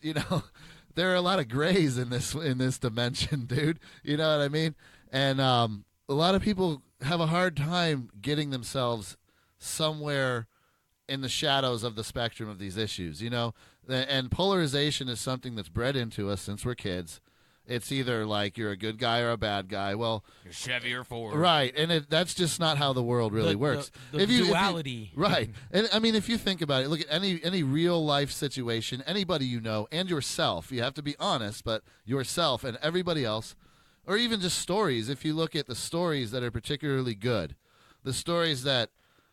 there are a lot of grays in this dimension, dude. You know what I mean? And a lot of people have a hard time getting themselves somewhere in the shadows of the spectrum of these issues, and polarization is something that's bred into us since we're kids. It's either like you're a good guy or a bad guy. Well, You're Chevy or Ford. right, and that's just not how the world really works. The duality. Right, and I mean, if you think about it, look at any real life situation, anybody you know, and yourself. You have to be honest, but yourself and everybody else, or even just stories. If you look at the stories that are particularly good, the stories that,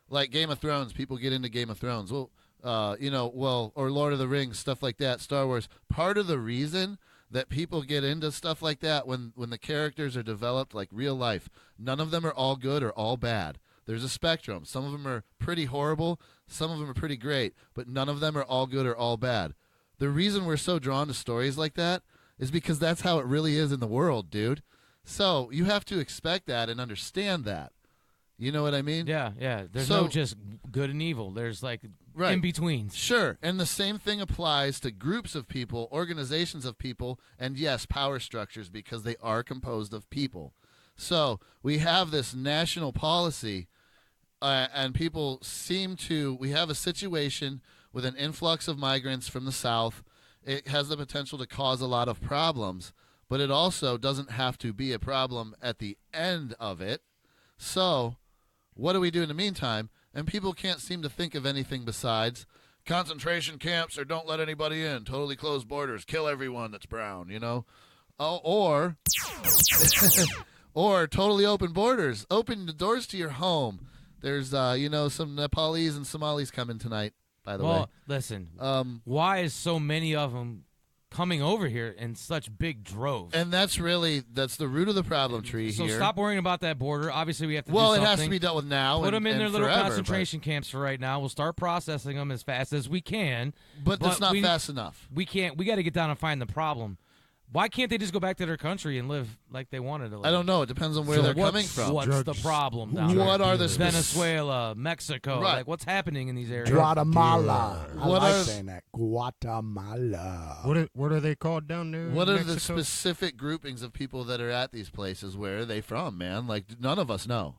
like Game of Thrones, people get into Game of Thrones. Well, or Lord of the Rings, stuff like that, Star Wars. Part of the reason that people get into stuff like that when the characters are developed like real life, none of them are all good or all bad. There's a spectrum. Some of them are pretty horrible, some of them are pretty great, but none of them are all good or all bad. The reason we're so drawn to stories like that is because that's how it really is in the world, dude. So you have to expect that and understand that. You know what I mean? Yeah. There's So- no just good and evil. There's like Right. in betweens. Sure, and the same thing applies to groups of people, organizations of people, and yes, power structures, because they are composed of people. So we have this national policy, and people we have a situation with an influx of migrants from the South. It has the potential to cause a lot of problems, but it also doesn't have to be a problem at the end of it. So what do we do in the meantime? And people can't seem to think of anything besides concentration camps or don't let anybody in, totally closed borders, kill everyone that's brown, you know? Or totally open borders, open the doors to your home. There's, some Nepalese and Somalis coming tonight, by the way. Well, listen, why is so many of them coming over here in such big droves? And that's the root of the problem tree so here. stop worrying about that border. Obviously, we have to do Well, something. it has to be dealt with now. Put them in their little forever, concentration camps for right now. We'll start processing them as fast as we can. But that's not fast enough. We can't. We got to get down and find the problem. Why can't they just go back to their country and live like they wanted to live? I don't know. It depends on where they're coming from. What's the problem down there? What are the Venezuela, Mexico? Right. Like, what's happening in these areas? Guatemala. I What like are- saying that. Guatemala. What are they called down there? What in are the Mexico? specific groupings of people that are at these places? Where are they from, man? Like, none of us know.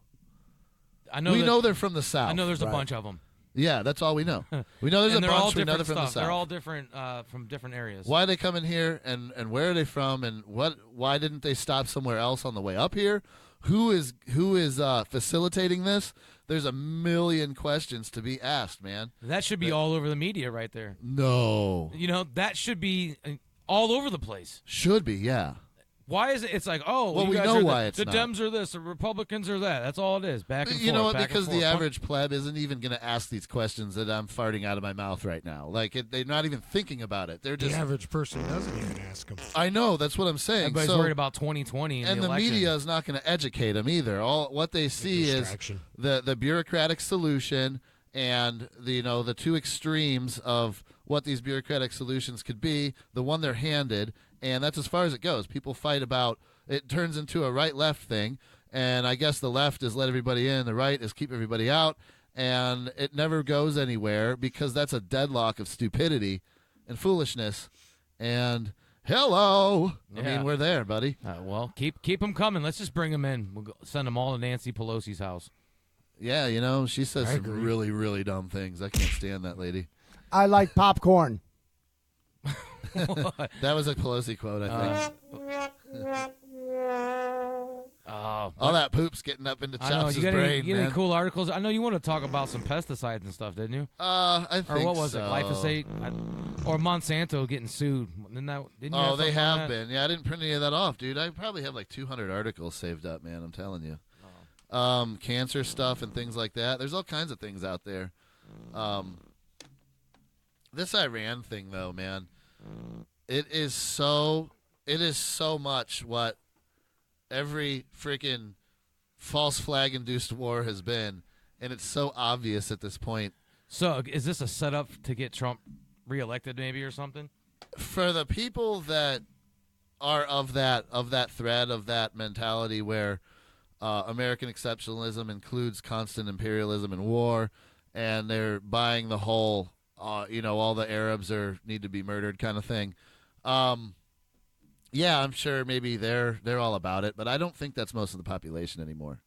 I know. We that- know they're from the South. I know there's a Right. bunch of them. Yeah, that's all we know. We know there's And a they're all bunch. We know they're different from the stuff. South. They're all different from different areas. Why are they coming here, and where are they from, and why didn't they stop somewhere else on the way up here? Who is facilitating this? There's a million questions to be asked, man. That should be all over the media right there. No. You know, that should be all over the place. Should be, yeah. Why is it? It's like, oh, Well, you we guys know are why the, it's the not. Dems are this, the Republicans are that. That's all it is. Back and forth. You know what? back and Because the forth. average pleb isn't even going to ask these questions that I'm farting out of my mouth right now. Like, they're not even thinking about it. They're The just. average person doesn't even ask them. I know. That's what I'm saying. Everybody's So- worried about 2020 and the the election. media is not going to educate them either. All what they see is distraction. the bureaucratic solution and the two extremes of what these bureaucratic solutions could be. The one they're handed, and that's as far as it goes. People fight about. It turns into a right-left thing, and I guess the left is let everybody in, the right is keep everybody out, and it never goes anywhere because that's a deadlock of stupidity and foolishness. And hello, I Yeah. mean, we're there, buddy. Well, keep them coming. Let's just bring them in. We'll send them all to Nancy Pelosi's house. Yeah, she says I some agree. really, really dumb things. I can't stand that lady. I like popcorn. That was a Pelosi quote, I think. Oh, All that poop's getting up into I know. Chops' You got, brain, any, you got man. any cool articles? I know you want to talk about some pesticides and stuff, didn't you? I think Or what was so. it? Glyphosate? Or Monsanto getting sued? Didn't you Oh, they something on have that? been. Yeah, I didn't print any of that off, dude. I probably have like 200 articles saved up, man. I'm telling you. Cancer stuff and things like that. There's all kinds of things out there. This Iran thing, though, man, it is so much what every freaking false flag-induced war has been, and it's so obvious at this point. So, is this a setup to get Trump reelected, maybe, or something? For the people that are of that thread, of that mentality where American exceptionalism includes constant imperialism and war, and they're buying the whole, all the Arabs need to be murdered kind of thing. Yeah, I'm sure maybe they're all about it, but I don't think that's most of the population anymore.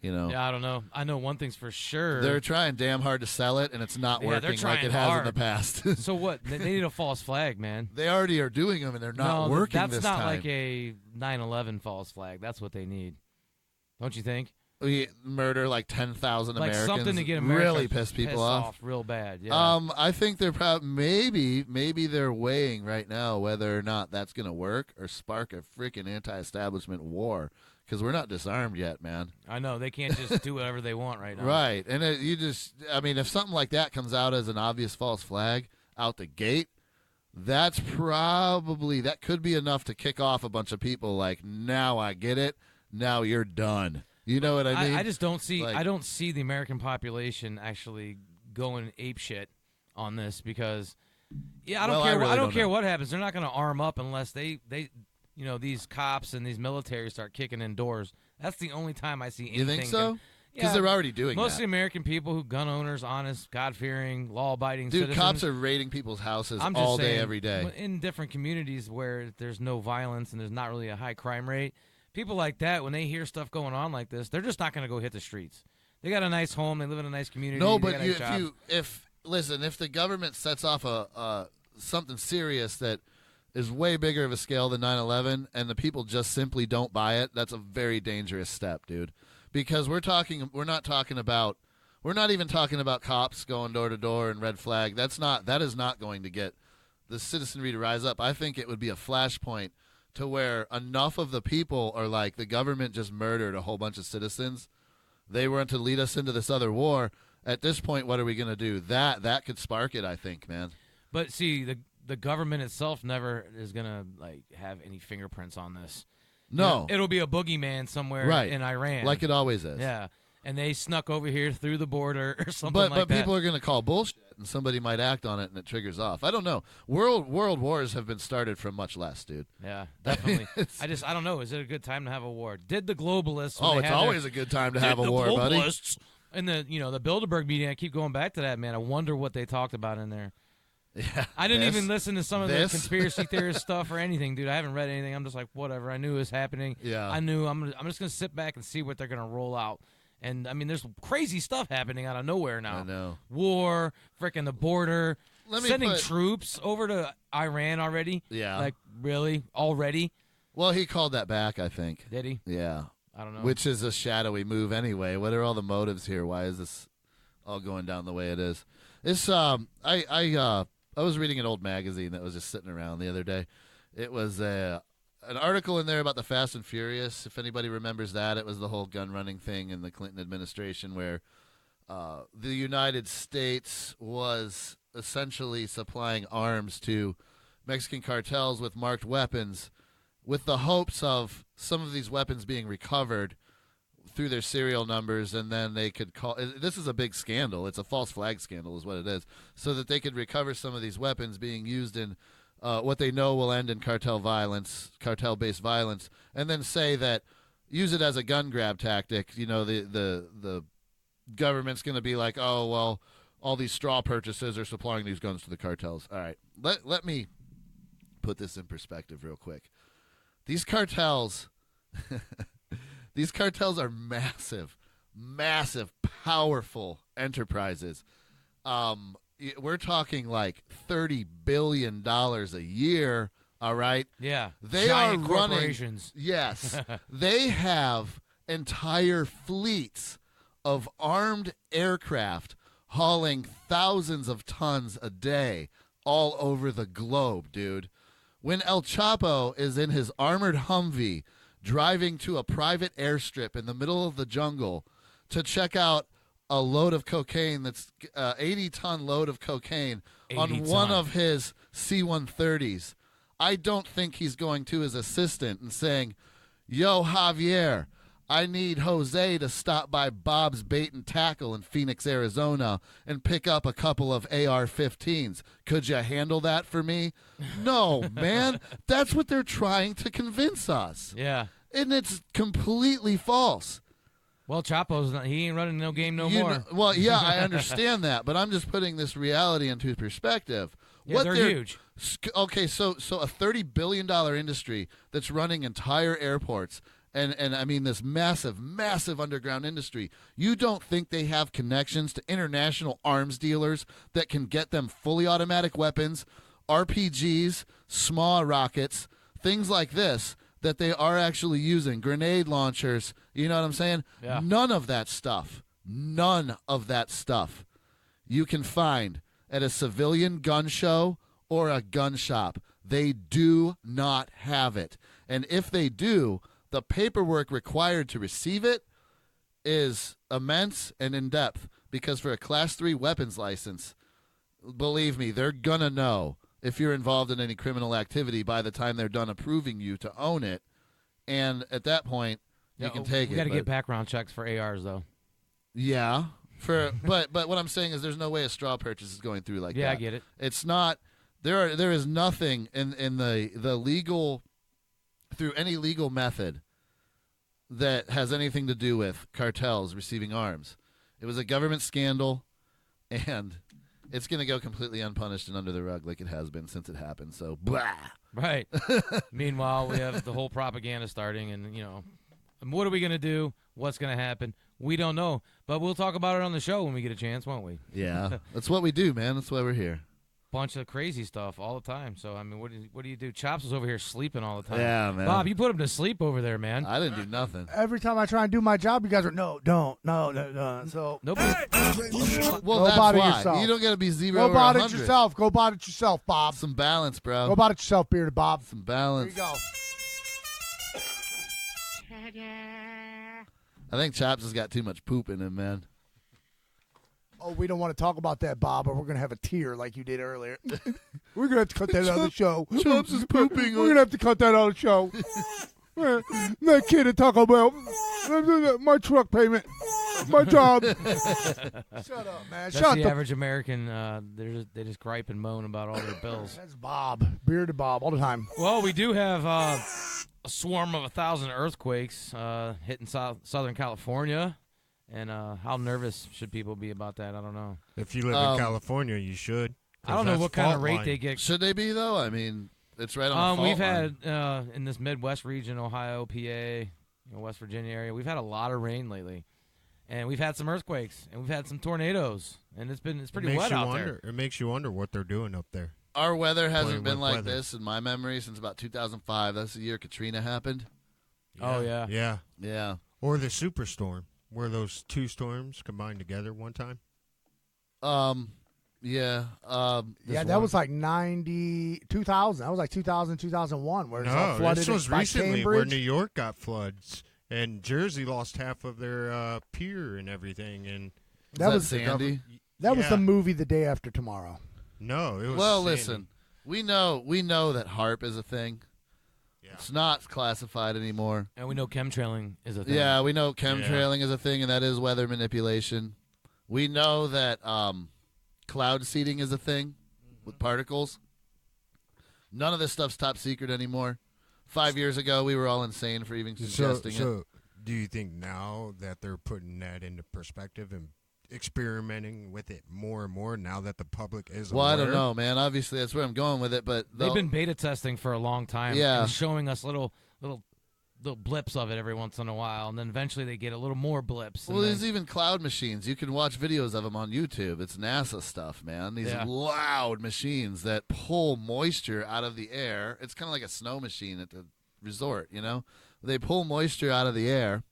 Yeah, I don't know. I know one thing's for sure. They're trying damn hard to sell it, and it's not Yeah, they're working like it trying has hard. in the past. So what? They need a false flag, man. They already are doing them, and they're not working that's this not time. like a 9/11 false flag. That's what they need. Don't you think? We murder like 10,000 Like Americans. something to get America really piss people off. real bad. Yeah. I think they're maybe they're weighing right now whether or not that's going to work or spark a freaking anti-establishment war because we're not disarmed yet, man. I know they can't just do whatever they want right now. Right, and if something like that comes out as an obvious false flag out the gate, that could be enough to kick off a bunch of people. Like, now I get it. Now you're done. You know what I mean? I just don't see. Like- I don't see the American population actually going ape shit on this because, I don't Well, care. I really I don't don't care know. what happens. They're not going to arm up unless they these cops and these military start kicking in doors. That's the only time I see anything. You think so? Because Yeah, they're already doing most of that. the American people who gun owners, honest, God-fearing, law-abiding Dude, citizens. cops are raiding people's houses I'm just all day, saying, every day. in different communities where there's no violence and there's not really a high crime rate. People like that, when they hear stuff going on like this, they're just not going to go hit the streets. They got a nice home. They live in a nice community. No, they but got nice jobs. if the government sets off a something serious that is way bigger of a scale than 9/11, and the people just simply don't buy it, that's a very dangerous step, dude. Because we're not even talking about cops going door to door and red flag. That is not going to get the citizenry to rise up. I think it would be a flashpoint to where enough of the people are like, the government just murdered a whole bunch of citizens. They were to lead us into this other war. At this point, what are we going to do? That could spark it, I think, man. But see, the government itself never is going to like have any fingerprints on this. No. You know, it'll be a boogeyman somewhere in Iran. Like it always is. Yeah. And they snuck over here through the border or something but like that. But people are going to call bullshit, and somebody might act on it, and it triggers off. I don't know. World wars have been started from much less, dude. Yeah, definitely. I don't know. Is it a good time to have a war? Did the globalists? Oh, it's always a good time to have a war, buddy. And the Bilderberg meeting, I keep going back to that, man. I wonder what they talked about in there. Yeah, I didn't even listen to some of the conspiracy theorist stuff or anything, dude. I haven't read anything. I'm just like, whatever. I knew it was happening. Yeah, I knew. I'm just gonna sit back and see what they're gonna roll out. And I mean, there's crazy stuff happening out of nowhere now. I know. War, frickin' the border, sending troops over to Iran already. Yeah, like really already. Well, he called that back, I think. Did he? Yeah. I don't know. Which is a shadowy move anyway. What are all the motives here? Why is this all going down the way it is? It's I was reading an old magazine that was just sitting around the other day. It was an article in there about the Fast and Furious. If anybody remembers that, it was the whole gun running thing in the Clinton administration where the United States was essentially supplying arms to Mexican cartels with marked weapons with the hopes of some of these weapons being recovered through their serial numbers, and then they could call – this is a big scandal. It's a false flag scandal is what it is, so that they could recover some of these weapons being used in what they know will end in cartel-based violence, and then say that use it as a gun grab tactic. You know, the government's going to be like, oh, well, all these straw purchases are supplying these guns to the cartels. All right, let me put this in perspective real quick. These cartels are massive, powerful enterprises. We're talking like $30 billion a year, all right? Yeah, they giant are running, corporations. Yes. They have entire fleets of armed aircraft hauling thousands of tons a day all over the globe, dude. When El Chapo is in his armored Humvee driving to a private airstrip in the middle of the jungle to check out a load of cocaine that's 80-ton load of cocaine on one of his C-130s, I don't think he's going to his assistant and saying, yo, Javier, I need Jose to stop by Bob's Bait and Tackle in Phoenix, Arizona, and pick up a couple of AR-15s. Could you handle that for me? No, man. That's what they're trying to convince us. Yeah. And it's completely false. Well, Chapo's he ain't running no game no more. Well, yeah, I understand that, but I'm just putting this reality into perspective. Yeah, they're huge. Okay, so a $30 billion industry that's running entire airports. And I mean this massive underground industry. You don't think they have connections to international arms dealers that can get them fully automatic weapons, RPGs, small rockets, things like this that they are actually using, grenade launchers, you know what I'm saying? Yeah. None of that stuff you can find at a civilian gun show or a gun shop. They do not have it. And if they do, the paperwork required to receive it is immense and in-depth because for a Class 3 weapons license, believe me, they're going to know if you're involved in any criminal activity by the time they're done approving you to own it. And at that point, you can take it. We got to get background checks for ARs, though. Yeah. But what I'm saying is there's no way a straw purchase is going through like that. Yeah, I get it. It's not – there is nothing in the legal – through any legal method that has anything to do with cartels receiving arms. It was a government scandal, and it's going to go completely unpunished and under the rug like it has been since it happened. So, blah. Right. Meanwhile, we have the whole propaganda starting, and, and what are we going to do? What's going to happen? We don't know, but we'll talk about it on the show when we get a chance, won't we? Yeah. That's what we do, man. That's why we're here. bunch of crazy stuff all the time. So I mean, what do you do? Chops was over here sleeping all the time. Yeah, man. Bob, you put him to sleep over there, man. I didn't do nothing. Every time I try and do my job, you guys are no. So Nobody. Well, Go that's bother why. yourself. You don't got to be 0 go or about 100. it yourself. Go about it yourself, Bob. Some balance, bro. Go about it yourself, Bearded Bob. Some There balance. you go. I think Chops has got too much poop in him, man. Oh, we don't want to talk about that, Bob, or we're going to have a tear like you did earlier. We're going to have to cut that out of the show. Chops is pooping. We're going to have to cut that out of the show. That kid at Taco Bell. My truck payment. My job. Shut up, man. That's Shut the the average American. They just gripe and moan about all their bills. That's Bob. Bearded Bob all the time. Well, we do have a swarm of 1,000 earthquakes hitting Southern California. And how nervous should people be about that? I don't know. If you live in California, you should. I don't know what kind of rate they get. Should they be, though? I mean, it's right on the fault We've line. had, in this Midwest region, Ohio, PA, West Virginia area, we've had a lot of rain lately. And we've had some earthquakes, and we've had some tornadoes. And it's pretty wet out there. It makes you wonder what they're doing up there. Our weather hasn't Playing been with like weather. this in my memory since about 2005. That's the year Katrina happened. Oh, yeah. Yeah. Yeah. Or the superstorm, where those two storms combined together one time. Yeah. Yeah, that was like 2000. That was like 2000, 2001, where it's all No, flooded this was by recently where Cambridge. New York got floods, and Jersey lost half of their pier and everything. And That was Sandy. That was Yeah. the movie The Day After Tomorrow. No, it was. Well, Sandy. listen, we know that HARP is a thing. Yeah. It's not classified anymore. And we know chemtrailing is a thing. Yeah, we know chemtrailing is a thing, and that is weather manipulation. We know that cloud seeding is a thing with particles. None of this stuff's top secret anymore. 5 years ago, we were all insane for even suggesting it. So, do you think now that they're putting that into perspective and experimenting with it more and more now that the public is Well, aware? I don't know, man. Obviously, that's where I'm going with it, but They've been beta testing for a long time. Yeah. And showing us little blips of it every once in a while, and then eventually they get a little more blips. Well, there's even cloud machines. You can watch videos of them on YouTube. It's NASA stuff, man. These Yeah. loud machines that pull moisture out of the air. It's kind of like a snow machine at the resort, you know? They pull moisture out of the air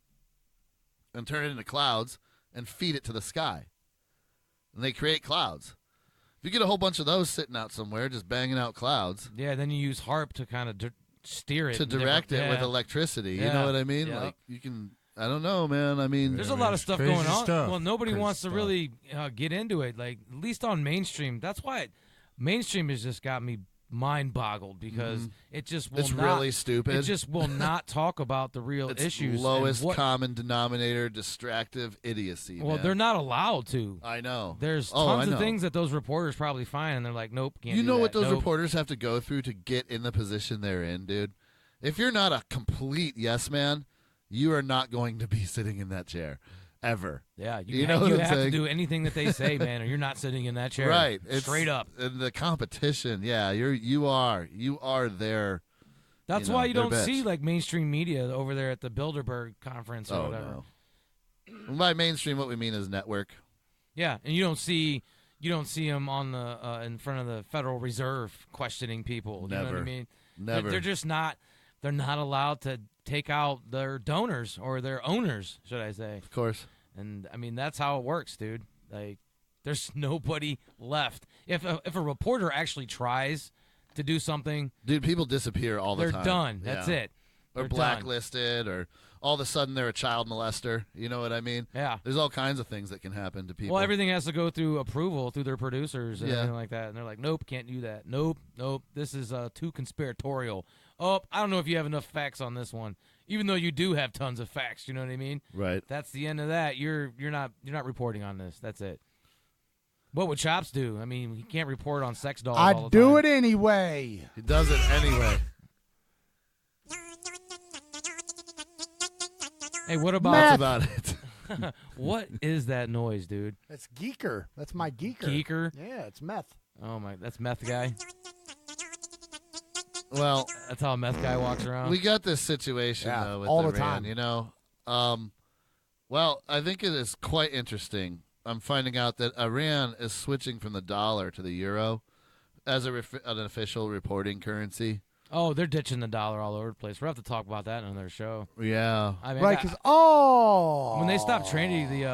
and turn it into clouds and feed it to the sky. And they create clouds. If you get a whole bunch of those sitting out somewhere, just banging out clouds, Yeah, then you use HARP to kind of steer it. to in direct it different- with yeah. electricity. You Yeah. know what I mean? Yeah. Like, you can, I don't know, man. I mean, There's a lot of stuff crazy going on. stuff. Well, nobody Crazy wants to stuff. really get into it. Like, at least on mainstream. That's why mainstream has just got me mind boggled because it just will It's not. really stupid. It just will not talk about the real it's issues. and lowest what- common denominator, distractive idiocy. Well, man. they're not allowed to. I know. There's Oh, I tons of know. things that those reporters probably find, and they're like, nope, can't You do know that. what those Nope. reporters have to go through to get in the position they're in, dude? If you're not a complete yes man, you are not going to be sitting in that chair ever. Yeah, You know what you I'm have to saying? do anything that they say, man, or you're not sitting in that chair. Right. Straight up. And the competition, yeah, you are there. That's you know, why you their don't bitch. see like mainstream media over there at the Bilderberg conference or Oh, whatever. no. By mainstream, what we mean is network. Yeah, and you don't see them on the in front of the Federal Reserve questioning people. You know what I Never. mean? Never. They're just not. They're not allowed to take out their donors or their owners, should I say? Of course. And I mean that's how it works, dude. Like, there's nobody left. If a reporter actually tries to do something, Dude, people disappear all the they're time. done. That's Yeah. it. Or They're done. blacklisted, or all of a sudden they're a child molester. You know what I mean? Yeah. There's all kinds of things that can happen to people. Well, everything has to go through approval through their producers and Yeah. everything like that. And they're like, nope, can't do that. Nope. This is too conspiratorial. Oh, I don't know if you have enough facts on this one. Even though you do have tons of facts, you know what I mean? Right. That's the end of that. You're not reporting on this. That's it. What would Chops do? I mean, he can't report on sex dolls all I'd the do time. it anyway. He does it anyway. Hey, what about Meth. About it. what is that noise, dude? That's Geeker. That's my Geeker. Geeker? Yeah, it's meth. Oh my, that's meth guy. Well, That's how a meth guy walks around. we got this situation Yeah, though with all the Iran, time. you know. Well, I think it is quite interesting. I'm finding out that Iran is switching from the dollar to the euro as an official reporting currency. Oh, they're ditching the dollar all over the place. We'll have to talk about that in another show. Yeah. I mean, Right, because when they stopped trading the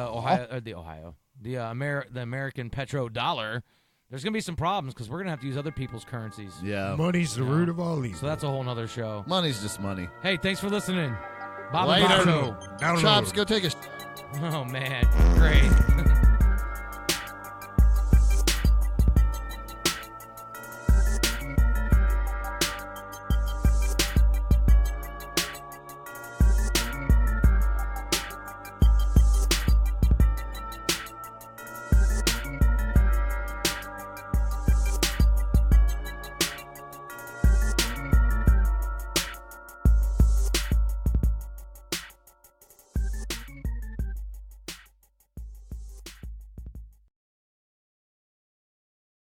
American petrodollar, there's gonna be some problems because we're gonna have to use other people's currencies. Yeah. Money's the root of all evil. So that's a whole nother show. Money's just money. Hey, thanks for listening. Bob Later. and Bob Show. Chops, go take a. Oh man, great.